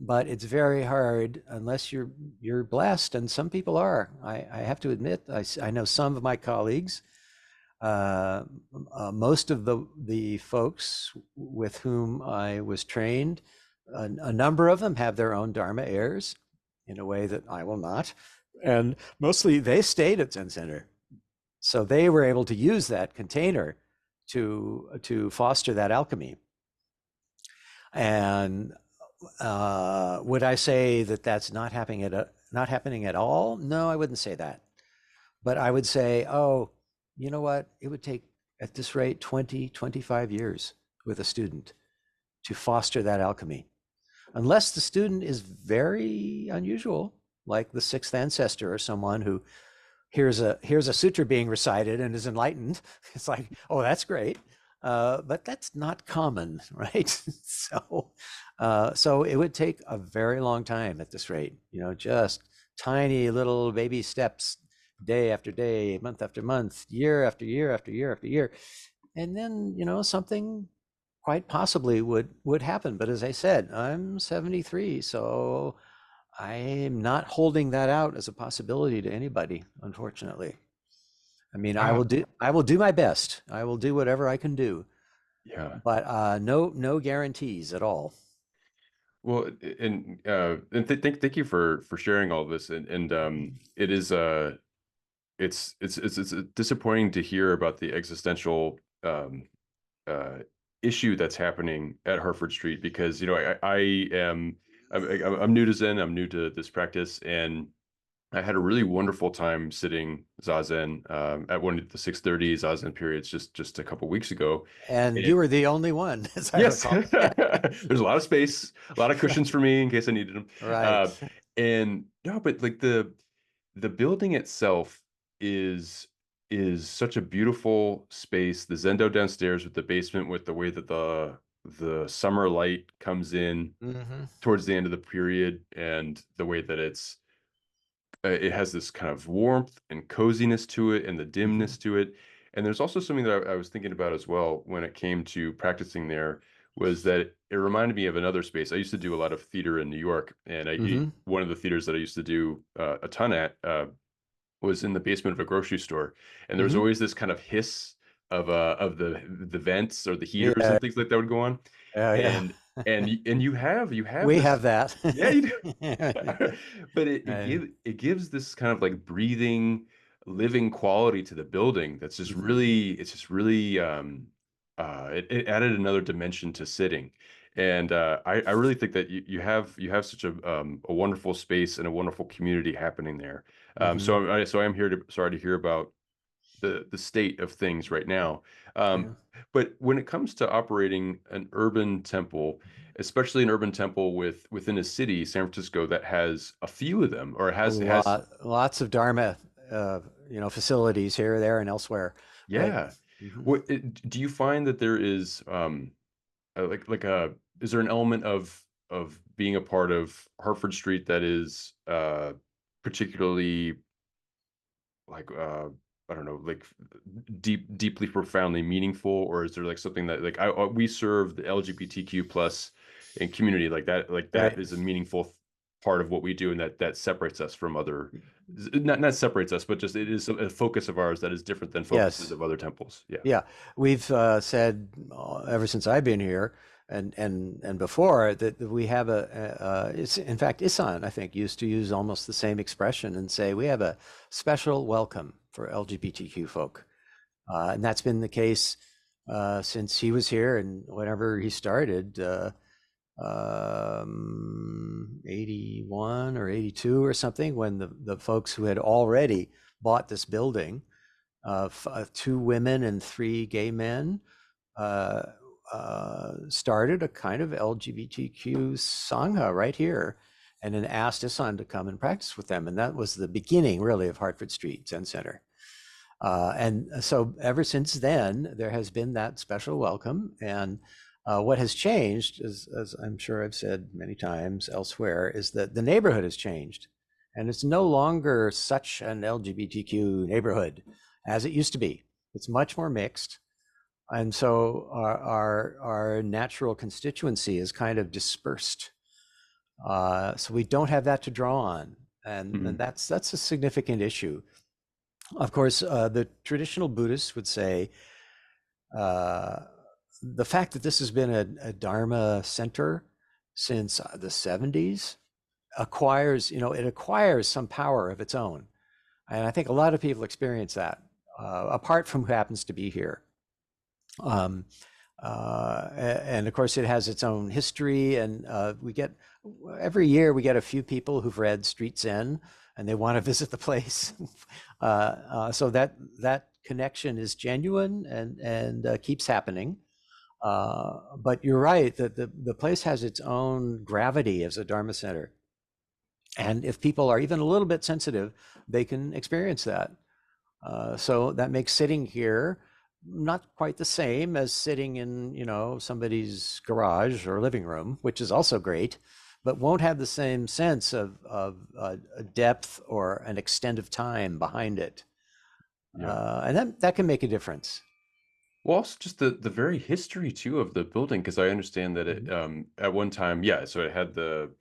But it's very hard unless you're blessed, and some people are. I have to admit, I know some of my colleagues, most of the folks with whom I was trained, a number of them have their own Dharma heirs in a way that I will not. And mostly they stayed at Zen Center. So they were able to use that container to foster that alchemy. And would I say that that's not happening at all? No, I wouldn't say that. But I would say, oh, you know what? It would take, at this rate, 20, 25 years with a student to foster that alchemy. Unless the student is very unusual, like the sixth ancestor or someone who here's a sutra being recited and is enlightened. It's like, oh, that's great. But that's not common, right? So it would take a very long time at this rate, just tiny little baby steps, day after day, month after month, year after year after year after year. And then, something quite possibly would happen. But as I said, I'm 73, so I'm not holding that out as a possibility to anybody, unfortunately. I mean, I Wow. will do my best. I will do whatever I can do, Yeah. but no guarantees at all. Well, and thank you for sharing all this. And it is it's disappointing to hear about the existential uh issue that's happening at Hartford Street, because I am I'm new to Zen. I'm new to this practice, and I had a really wonderful time sitting zazen at one of the 6:30 zazen periods just a couple weeks ago. And And you were the only one, as I yes, recall. there's a lot of space, a lot of cushions for me in case I needed them. Right. Uh, and no, but like the building itself is such a beautiful space. The Zendo downstairs with the basement, with the way that the summer light comes in Hmm. towards the end of the period, and the way that it's it has this kind of warmth and coziness to it and the Hmm. dimness to it. And there's also something that I was thinking about as well when it came to practicing there was that it reminded me of another space. I used to do a lot of theater in New York, and Hmm. one of the theaters that I used to do a ton at was in the basement of a grocery store, and there was Hmm. always this kind of hiss of the vents or the heaters Yeah. and things like that would go on, Oh, yeah. and you have We have this, that. yeah, you do. But Uh, it gives this kind of like breathing, living quality to the building that's just mhm. really, it's just really it added another dimension to sitting. And I really think that you have such a wonderful space and a wonderful community happening there. Mhm. So I am here to sorry to hear about the state of things right now. Um, Yeah. but when it comes to operating an urban temple, especially an urban temple within a city, San Francisco, that has a few of them or has Lots of Dharma, uh, facilities here, there, and elsewhere. Right. yeah. Hmm. Do you find that there is like a is there an element of being a part of Hartford Street that is particularly like I don't know, like deeply profoundly meaningful, or is there like something that like we serve the LGBTQ plus and community like that Right. is a meaningful part of what we do, and that separates us from other, not separates us, but just it is a focus of ours that is different than focuses Yes. of other temples. Yeah. Yeah. We've said ever since I've been here, and before, that we have it's, in fact, Issan, I think, used to use almost the same expression and say we have a special welcome for LGBTQ folk. And that's been the case since he was here and whenever he started, 81 or 82 or something, when the folks who had already bought this building, two women and three gay men, uh, started a kind of LGBTQ Sangha right here, and then asked Isan to come and practice with them. And that was the beginning, really, of Hartford Street Zen Center. And so ever since then, there has been that special welcome. And what has changed, as I'm sure I've said many times elsewhere, is that the neighborhood has changed. And it's no longer such an LGBTQ neighborhood as it used to be. It's much more mixed. And so our natural constituency is kind of dispersed. So we don't have that to draw on. And Mhm. that's a significant issue. Of course, the traditional Buddhists would say uh, the fact that this has been a Dharma center since the 70s acquires, it acquires some power of its own. And I think a lot of people experience that, apart from who happens to be here. Um, and of course, it has its own history. And we get every year we get a few people who've read Street Zen and they want to visit the place. So that connection is genuine and keeps happening. But you're right that the place has its own gravity as a Dharma center. And if people are even a little bit sensitive, they can experience that. So that makes sitting here not quite the same as sitting in, somebody's garage or living room, which is also great, but won't have the same sense of a depth or an extent of time behind it. Yeah. And that can make a difference. Well, also just the very history too of the building, because I understand that it Mhm. at one time, yeah, so it had the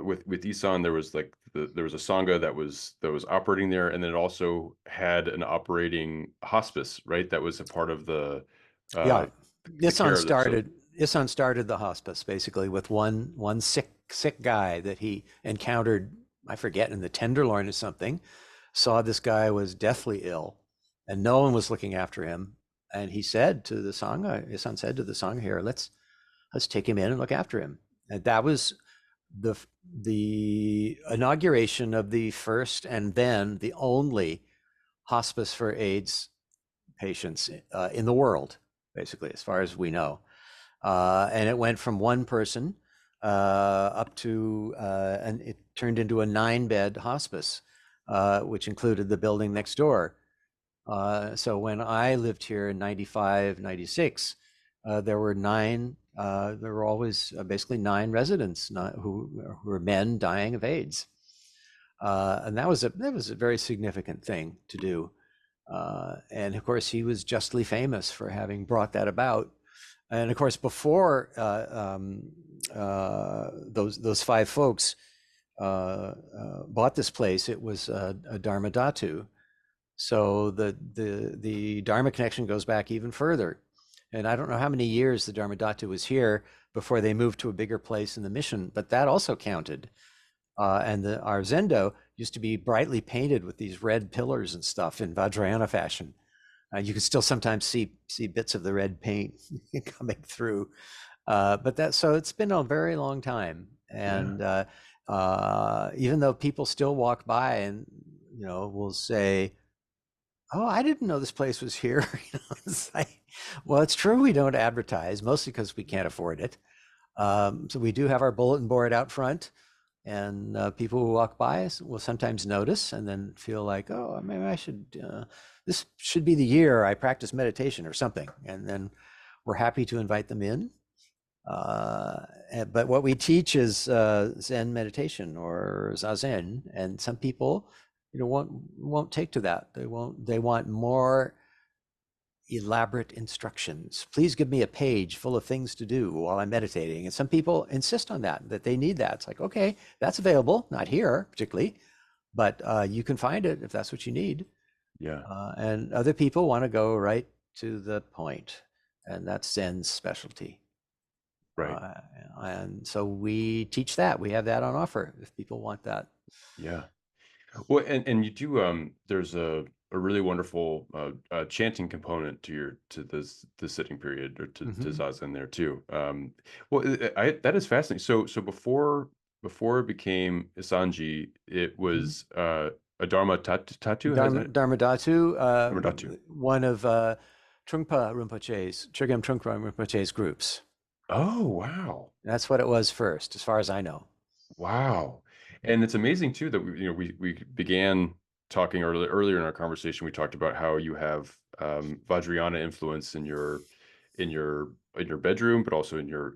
with Isan there was like there was a Sangha that was operating there, and then it also had an operating hospice, right? That was a part of Yeah, uh the Issan care of the facility. started Issan started the hospice basically with one sick guy that he encountered, I forget, in the Tenderloin or something. Saw this guy was deathly ill, and no one was looking after him. And he said to the Sangha, Issan said to the Sangha here, let's take him in and look after him. And that was the the inauguration of the first and then the only hospice for AIDS patients in the world, basically, as far as we know. And it went from one person up to, and it turned into a 9-bed hospice, which included the building next door. So when I lived here in 95, 96, there were there were always basically 9 residents who were men dying of AIDS. And that was a very significant thing to do. And of course, he was justly famous for having brought that about. And of course, before those five folks bought this place, it was a Dharma Dhatu. So the Dharma connection goes back even further. And I don't know how many years the Dharma Dhatu was here before they moved to a bigger place in the mission, but that also counted. And our Zendo used to be brightly painted with these red pillars and stuff in Vajrayana fashion. You can still sometimes see bits of the red paint coming through. But that so it's been a very long time, Yeah. and even though people still walk by and will say, "Oh, I didn't know this place was here." It's like, well, it's true we don't advertise, mostly because we can't afford it. So we do have our bulletin board out front, and people who walk by us will sometimes notice and then feel like, oh, maybe I should, this should be the year I practice meditation or something. And then we're happy to invite them in. But what we teach is Zen meditation or Zazen, and some people, won't take to that. They want more elaborate instructions. Please give me a page full of things to do while I'm meditating. And some people insist on that they need that. It's like, okay, that's available, not here particularly, but you can find it if that's what you need. Yeah. And other people want to go right to the point, and that's Zen's specialty. Right. And so we teach that. We have that on offer if people want that. Yeah. Well, and you do there's a really wonderful chanting component to the sitting period or to Hmm. zazen there too. Well, that is fascinating. So before it became Issan-ji, it Hmm. was a Tatu, has it? Dharma Dhatu, Dharma Tatu. one of Trungpa Rinpoche's, Chögyam Trungpa Rinpoche's groups. Oh, wow. That's what it was first, as far as I know. Wow. And it's amazing too that we began talking earlier in our conversation. We talked about how you have Vajrayana influence in your bedroom, but also in your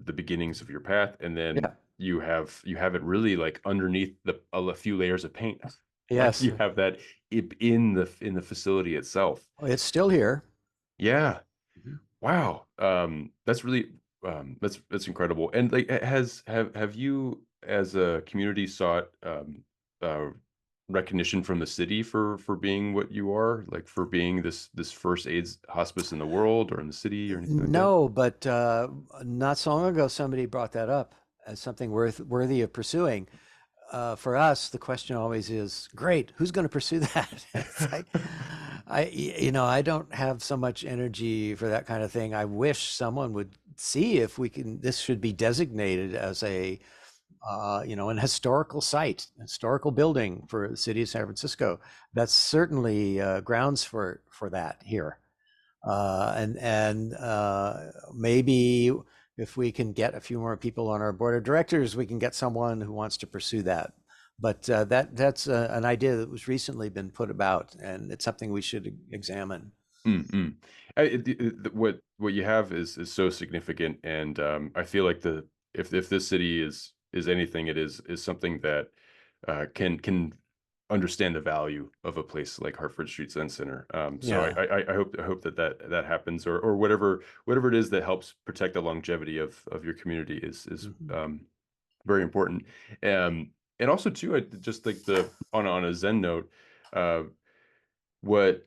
the beginnings of your path, and then Yeah. you have it really like underneath a few layers of paint. Like Yes. you have that in the facility itself. It's still here. Yeah. Mhm. Wow. That's really that's incredible. And like have you as a community sought uh recognition from the city for being what you are, like for being this first AIDS hospice in the world or in the city or anything like that? No, but not so long ago, somebody brought that up as something worthy of pursuing. For us, the question always is, great, who's going to pursue that? It's like, I don't have so much energy for that kind of thing. I wish someone would see if we can, this should be designated as an historical site, historical building for the city of San Francisco. That's certainly grounds for that here. And maybe if we can get a few more people on our board of directors, we can get someone who wants to pursue that. But that's an idea that was recently been put about, and it's something we should examine. Mm-mm. What you have is so significant, and I feel like the if this city is anything, it is something that can understand the value of a place like Hartford Street Zen Center. So Yeah. I hope that happens, or whatever it is that helps protect the longevity of your community is Mhm. very important. And also too, I just like the on a Zen note, uh, what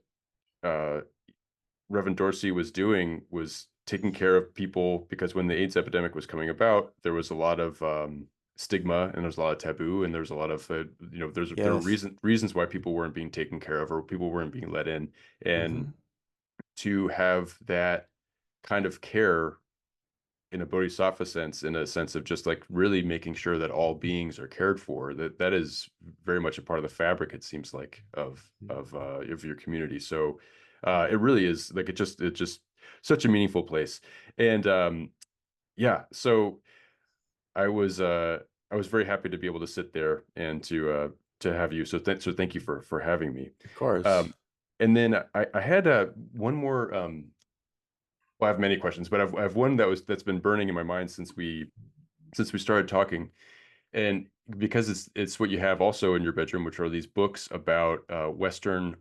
uh Reverend Dorsey was doing was taking care of people, because when the AIDS epidemic was coming about, there was a lot of stigma and there's a lot of taboo, and there's a lot of there were Yes. reasons why people weren't being taken care of or people weren't being let in, and Hmm. to have that kind of care in a bodhisattva sense, in a sense of just like really making sure that all beings are cared for, that is very much a part of the fabric, it seems like, of your community. So it really is like it just such a meaningful place. And yeah, so i was uh I was very happy to be able to sit there and to have you. So thank you for having me. Of course. um and then I had one more. Well, I have many questions, but I have one that's been burning in my mind since we started talking. And because it's what you have also in your bedroom, which are these books about uh, Western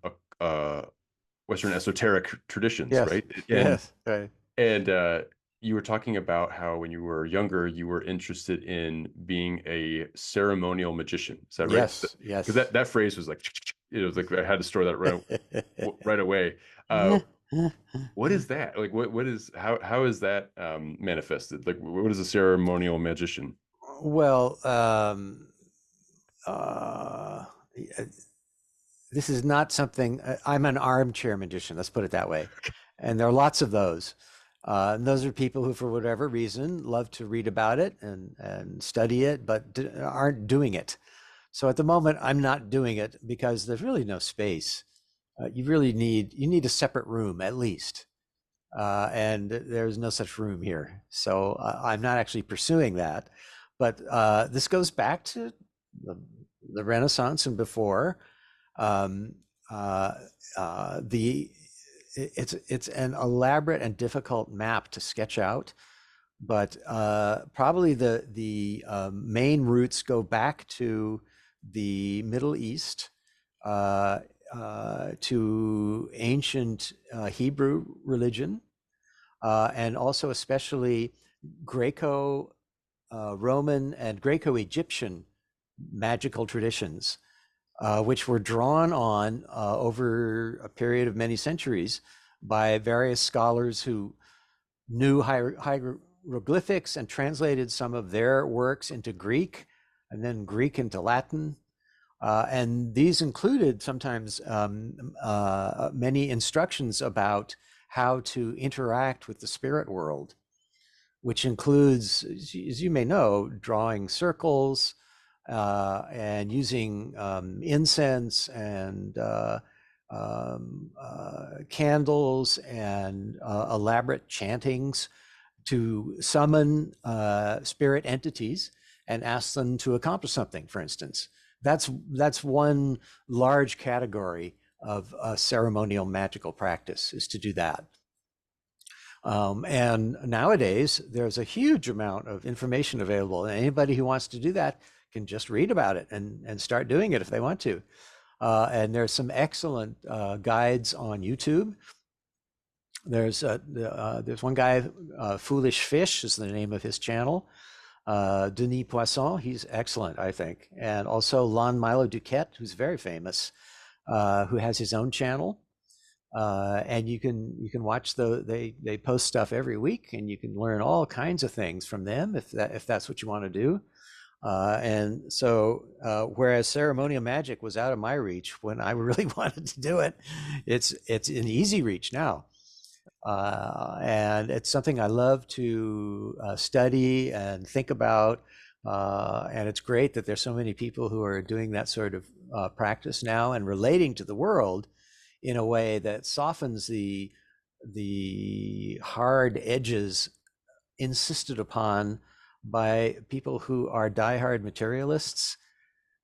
esoteric traditions, Yes, right? yes, right. And you were talking about how when you were younger, you were interested in being a ceremonial magician. Is that right? Yes, Because yes. that phrase was like, it was like I had to store that right away. Uh, what is that? Like, what is how is that manifested? Like, what is a ceremonial magician? Well, uh, this is not something, I'm an armchair magician, let's put it that way. And there are lots of those. And those are people who, for whatever reason, love to read about it and study it, but aren't doing it. So at the moment, I'm not doing it because there's really no space. You need a separate room at least. And there's no such room here. So I'm not actually pursuing that. But this goes back to the, the Renaissance and before. Um, uh, the it's an elaborate and difficult map to sketch out, but probably the main roots go back to the Middle East, uh, to ancient Hebrew religion, and also especially Greco Roman and Greco Egyptian magical traditions, which were drawn on over a period of many centuries by various scholars who knew hieroglyphics and translated some of their works into Greek and then Greek into Latin. And these included sometimes many instructions about how to interact with the spirit world, which includes, as you may know, drawing circles and using incense and candles and elaborate chantings to summon spirit entities and ask them to accomplish something, for instance. That's one large category of ceremonial magical practice, is to do that. And nowadays, there's a huge amount of information available. And anybody who wants to do that can just read about it and start doing it if they want to. And there's some excellent guides on YouTube. There's one guy, Foolish Fish is the name of his channel. Denis Poisson, he's excellent, I think. And also Lon Milo Duquette, who's very famous, who has his own channel. And you can watch they post stuff every week, and you can learn all kinds of things from them if that's what you want to do. And so whereas ceremonial magic was out of my reach when I really wanted to do it, it's in easy reach now. And it's something I love to study and think about. And it's great that there's so many people who are doing that sort of practice now and relating to the world in a way that softens the hard edges insisted upon by people who are diehard materialists,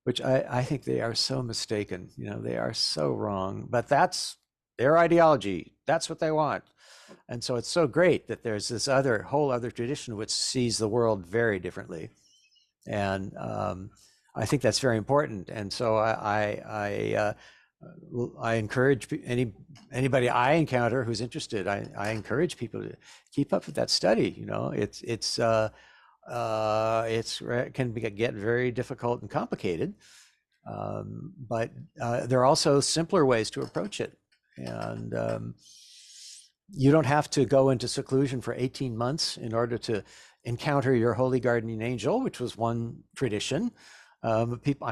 which I think they are so mistaken. You know, they are so wrong. But that's their ideology. That's what they want. And so it's so great that there's this whole other tradition which sees the world very differently. And I think that's very important. And so I encourage anybody I encounter who's interested. I encourage people to keep up with that study. You know, it can get very difficult and complicated, but there are also simpler ways to approach it. And you don't have to go into seclusion for 18 months in order to encounter your holy guardian angel, which was one tradition. I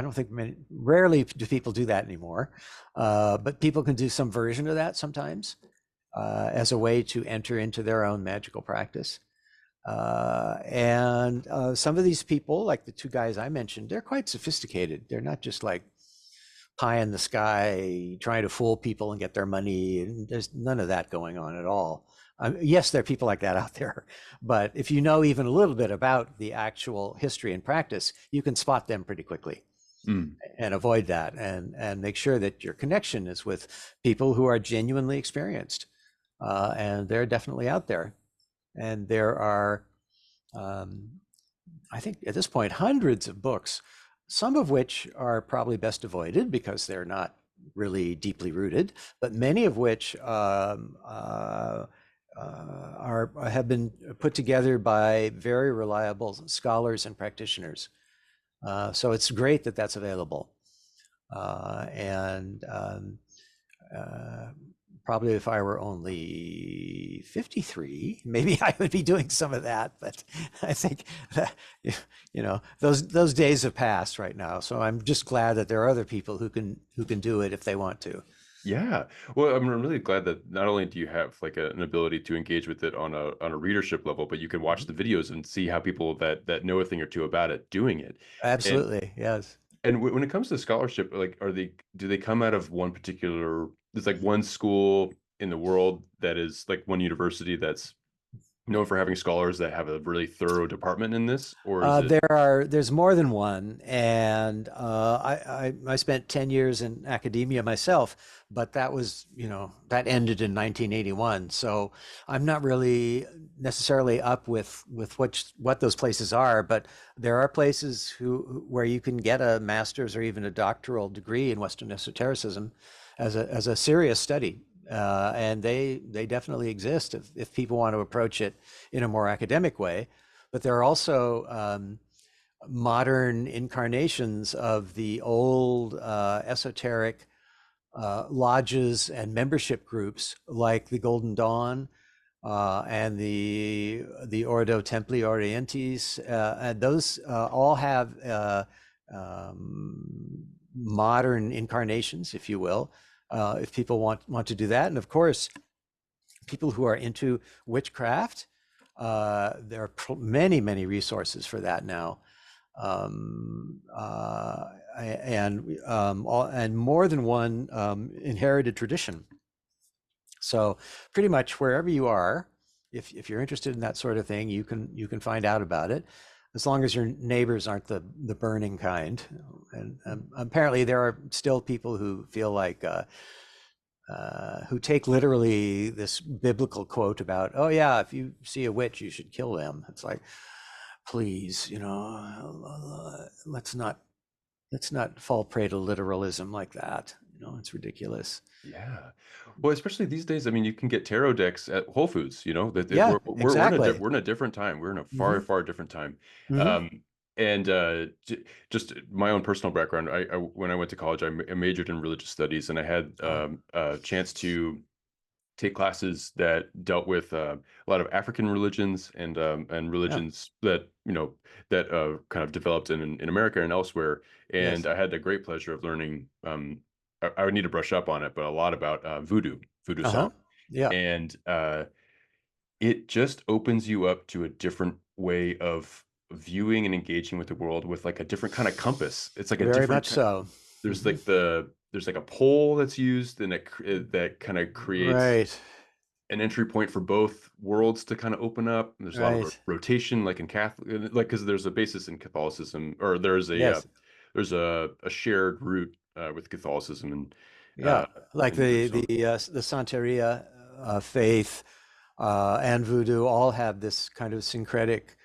don't think rarely do people do that anymore, but people can do some version of that sometimes as a way to enter into their own magical practice. And some of these people, like the two guys I mentioned, they're quite sophisticated. They're not just like pie in the sky trying to fool people and get their money. And there's none of that going on at all. Yes, there are people like that out there, but if you know even a little bit about the actual history and practice, you can spot them pretty quickly and avoid that, and make sure that your connection is with people who are genuinely experienced. And they're definitely out there. And there are I think at this point, hundreds of books, some of which are probably best avoided because they're not really deeply rooted, but many of which have been put together by very reliable scholars and practitioners. So it's great that that's available. And uh, Probably if I were only 53, maybe I would be doing some of that. But I think that, those days have passed right now. So I'm just glad that there are other people who can do it if they want to. Yeah. Well, I'm really glad that not only do you have like an ability to engage with it on a readership level, but you can watch Mhm. the videos and see how people that know a thing or two about it doing it. And Absolutely, yes. when it comes to scholarship, like do they come out of one particular, there's like one school in the world that is like one university that's known for having scholars that have a really thorough department in this, or is it? There's more than one, and I spent 10 years in academia myself, but that ended in 1981. So I'm not really necessarily up with what those places are, but there are places where you can get a master's or even a doctoral degree in Western esotericism as a serious study. And they definitely exist if people want to approach it in a more academic way. But there are also modern incarnations of the old esoteric lodges and membership groups like the Golden Dawn and the Ordo Templi Orientis, and those all have modern incarnations, if you will, if people want to do that. And of course, people who are into witchcraft, there are many resources for that now, um, uh, and more than one inherited tradition. So pretty much wherever you are, if you're interested in that sort of thing, you can find out about it, as long as your neighbors aren't the burning kind. And apparently there are still people who feel like who take literally this biblical quote about, oh yeah, if you see a witch, you should kill them. It's like, please, let's not fall prey to literalism like that. It's ridiculous. Yeah. Well, especially these days, I mean, you can get tarot decks at Whole Foods, that Yeah, we're in exactly. we're in a different time. We're in a far, Hmm. far different time. Hmm. Um, and just my own personal background, I when I went to college, I majored in religious studies, and I had Oh, a chance to take classes that dealt with a lot of African religions and yeah, religions that that kind of developed in America and elsewhere. And yes. I had the great pleasure of learning. I would need to brush up on it, but a lot about voodoo Uh-huh. song, Yeah. and it just opens you up to a different way of viewing and engaging with the world with like a different kind of compass. It's like a Very different much so. there's Hmm. like there's like a pole that's used and that kind of creates Right. an entry point for both worlds to kind of open up. And there's a lot of Right. rotation, like in Catholic, like because there's a basis in Catholicism, or Yes. there's a shared root with Catholicism Yeah. Like and voodoo the song. the Santeria faith and voodoo all have this kind of syncretic,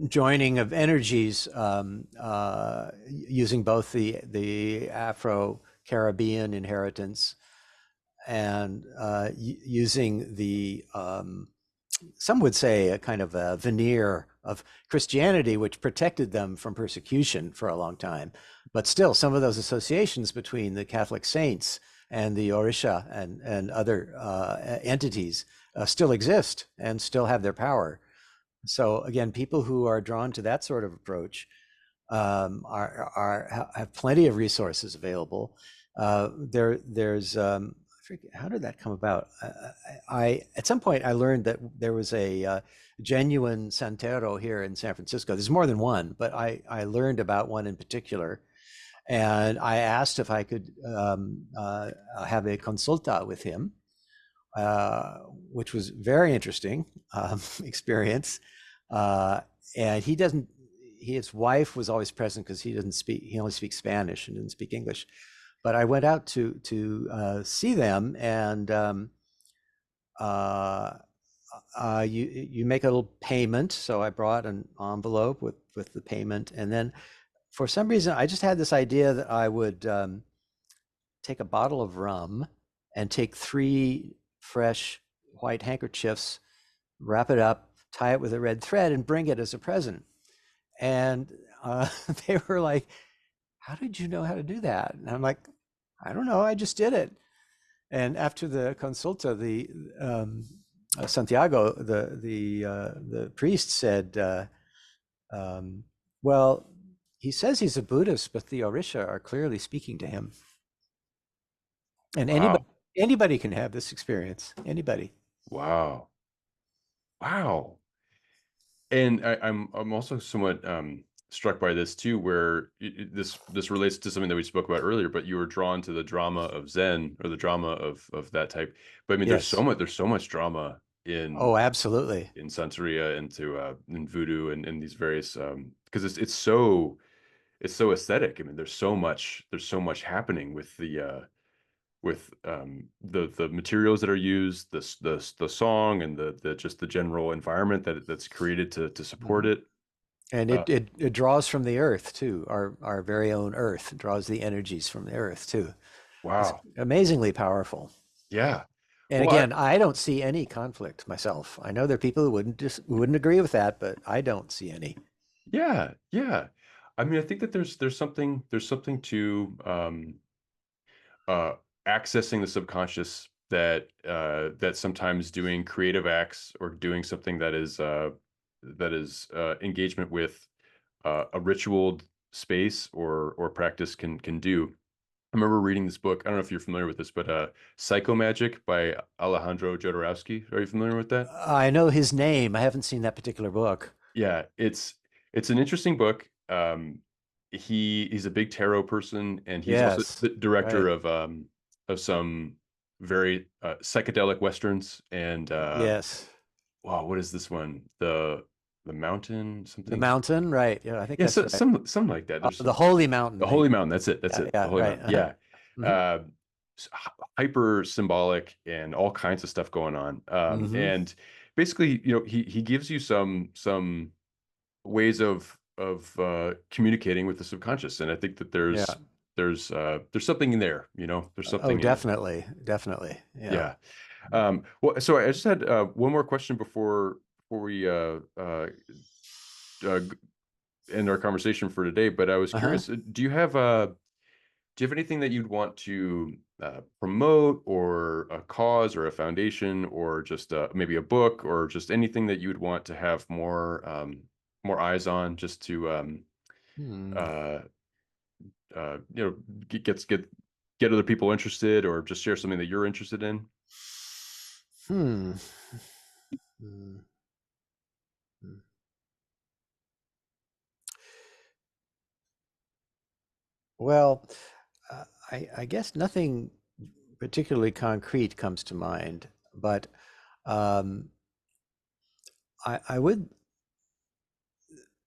joining of energies, using both the Afro-Caribbean inheritance and using the some would say a kind of a veneer of Christianity, which protected them from persecution for a long time. But still, some of those associations between the Catholic saints and the Orisha and other entities still exist and still have their power. So again, people who are drawn to that sort of approach have plenty of resources available. There's I forget, how did that come about? At some point I learned that there was a genuine Santero here in San Francisco. There's more than one, but I learned about one in particular, and I asked if I could have a consulta with him, uh, which was very interesting experience. Uh, and he doesn't. His wife was always present because he doesn't speak. He only speaks Spanish and didn't speak English. But I went out to see them, and uh, you make a little payment. So I brought an envelope with the payment, and then for some reason I just had this idea that I would take a bottle of rum and take 3 fresh white handkerchiefs, wrap it up, tie it with a red thread, and bring it as a present. And they were like, "How did you know how to do that?" And I'm like, "I don't know. I just did it." And after the consulta, the Santiago, the priest said, "Well, he says he's a Buddhist, but the Orisha are clearly speaking to him, and Wow. anybody can have this experience. Anybody." Wow. Wow. And I'm also somewhat struck by this too, where this relates to something that we spoke about earlier. But you were drawn to the drama of Zen, or the drama of that type. But I mean, Yes. there's so much drama Oh, absolutely. in Santeria, into in voodoo, and these various, because it's so aesthetic. I mean, there's so much happening with the materials that are used, the song, and the just the general environment that's created to support Mhm. it. And Uh, it draws from the earth too. Our very own earth draws the energies from the earth too. It's wow. amazingly powerful. Yeah. And Well, I, again, I don't see any conflict myself. I know there are people who wouldn't agree with that, but I don't see any. yeah, yeah. I mean, I think that there's something to uh accessing the subconscious, that sometimes doing creative acts, or doing something that is engagement with a ritual space or practice can do. I remember reading this book. I don't know if you're familiar with this, but Psycho Magic by Alejandro Jodorowsky. Are you familiar with that? I know his name. I haven't seen that particular book. Yeah, it's an interesting book. He's a big tarot person, and he's also Yes, the director right. of some very psychedelic westerns. And Yes. wow, what is this one? The Mountain The something. mountain, right. Yeah, I think Yeah, that's so, right. something like that. There's The some, Holy Mountain, the Holy maybe. Mountain. That's it. That's Yeah, it. The yeah, Holy right. Mountain. Yeah. Hmm. Uh, Hyper symbolic, and all kinds of stuff going on. Hmm. And basically, he gives you some ways of communicating with the subconscious. And I think that Yeah. there's something in there. There's Oh, something in it. definitely, definitely. Yeah. Yeah. Well, so I just had one more question before we uh, end our conversation for today. But I was Uh-huh. curious, do you have anything that you'd want to promote, or a cause, or a foundation, or just maybe a book, or just anything that you would want to have more eyes on, just to Hmm. uh, you know get other people interested, or just share something that you're interested in? Hmm. Hmm. Hmm. Well, I guess nothing particularly concrete comes to mind, but um, I would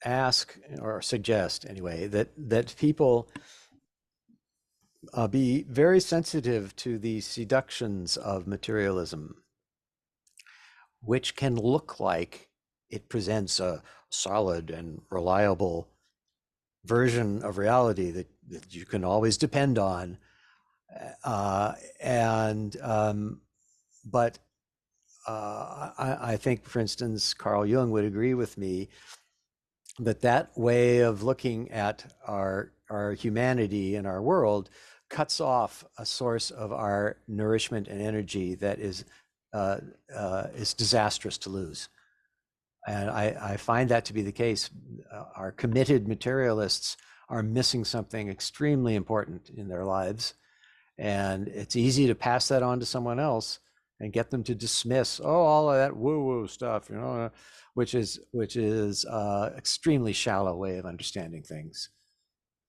ask or suggest anyway that people be very sensitive to the seductions of materialism, which can look like it presents a solid and reliable version of reality that you can always depend on. And but I think, for instance, Carl Jung would agree with me that that way of looking at our humanity and our world cuts off a source of our nourishment and energy that is disastrous to lose. And I find that to be the case. Our committed materialists are missing something extremely important in their lives. And it's easy to pass that on to someone else and get them to dismiss, oh, all of that woo-woo stuff, which is extremely shallow way of understanding things.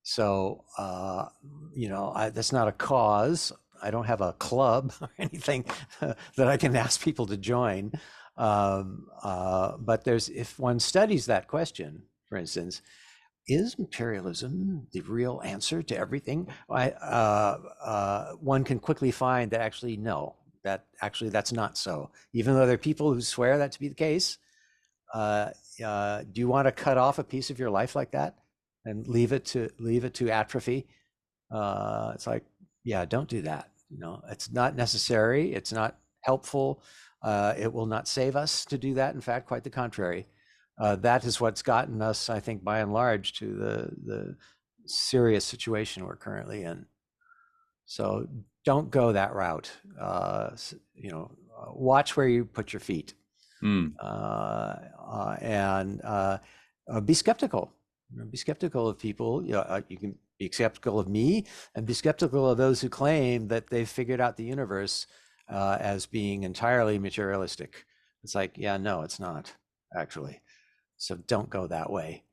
So, that's not a cause. I don't have a club or anything that I can ask people to join. But if one studies that question, for instance, is materialism the real answer to everything? One can quickly find that actually no, that actually that's not so. Even though there are people who swear that to be the case, uh, do you want to cut off a piece of your life like that and leave it to atrophy? It's like, yeah, don't do that. You know, it's not necessary. It's not helpful. It will not save us to do that. In fact, quite the contrary. That is what's gotten us, I think, by and large, to the serious situation we're currently in. So don't go that route. Watch where you put your feet, Mm. and be skeptical. Be skeptical of people. You can be skeptical of me, and be skeptical of those who claim that they've figured out the universe as being entirely materialistic. It's like, yeah, no, it's not actually. So don't go that way.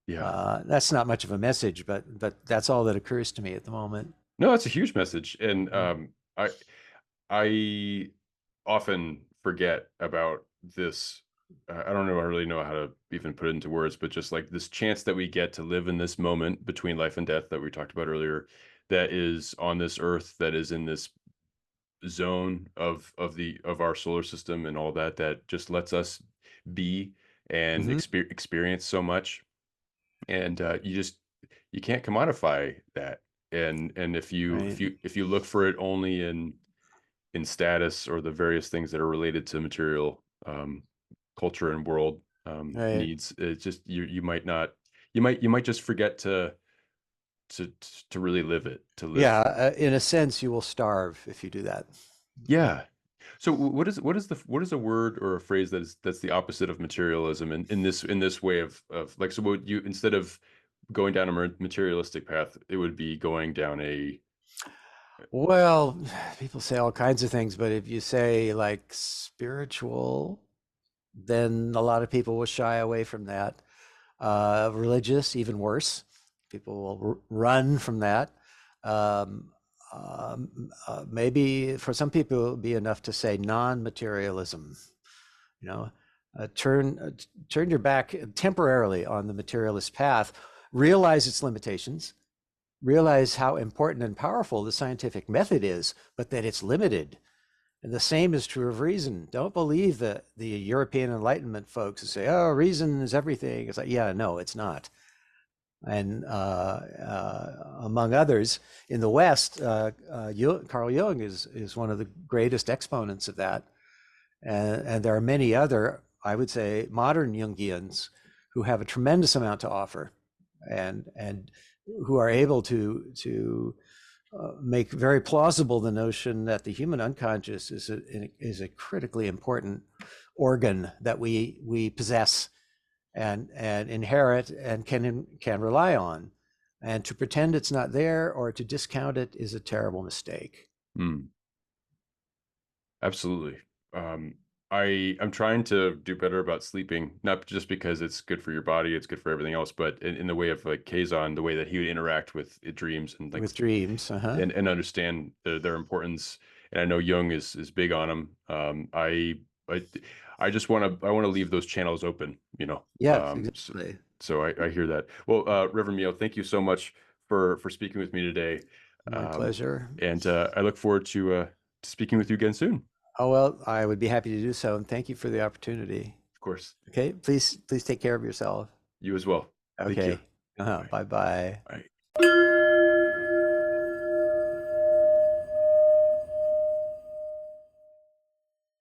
Yeah. That's not much of a message, but that's all that occurs to me at the moment. No, that's a huge message. And Mm. I often forget about this. I don't know. I really know how to even put it into words, but just like this chance that we get to live in this moment between life and death that we talked about earlier, that is on this earth, that is in this zone of our solar system and all that, that just lets us be and Hmm. experience so much. And you can't commodify that. And Right. if you look for it only in status or the various things that are related to material culture and world Right. needs, it's just you might not, you might just forget to to really live it, to Yeah. live. In a sense, you will starve if you do that. Yeah. So what is a word or a phrase that's the opposite of materialism in this way of like, so would you, instead of going down a materialistic path, it would be going down a Well, people say all kinds of things, but if you say like spiritual, then a lot of people will shy away from that. Religious, even worse. People will run from that. Um, Maybe for some people, it would be enough to say non-materialism. You know, turn your back temporarily on the materialist path, realize its limitations, realize how important and powerful the scientific method is, but that it's limited. And the same is true of reason. Don't believe the European Enlightenment folks who say, "Oh, reason is everything." It's like, yeah, no, it's not. And among others in the West, Carl Jung is one of the greatest exponents of that. And there are many other, I would say, modern Jungians who have a tremendous amount to offer, and who are able to make very plausible the notion that the human unconscious is a critically important organ that we possess and inherit and can rely on. And to pretend it's not there or to discount it is a terrible mistake. Hmm. Absolutely. Um, I'm trying to do better about sleeping, not just because it's good for your body, it's good for everything else, but in the way of like Kazan, the way that he would interact with dreams and like With dreams, uh-huh. and understand their importance. And I know Jung is big on them. I I just I want to leave those channels open, you know. Yes, So, exactly. I hear that. Well, Reverend Mio, thank you so much for speaking with me today. My Um, pleasure. and I look forward to speaking with you again soon. Oh, well, I would be happy to do so, and thank you for the opportunity. Of course. Okay, please take care of yourself. You as well. Thank you. Okay. Bye. Bye bye. Bye.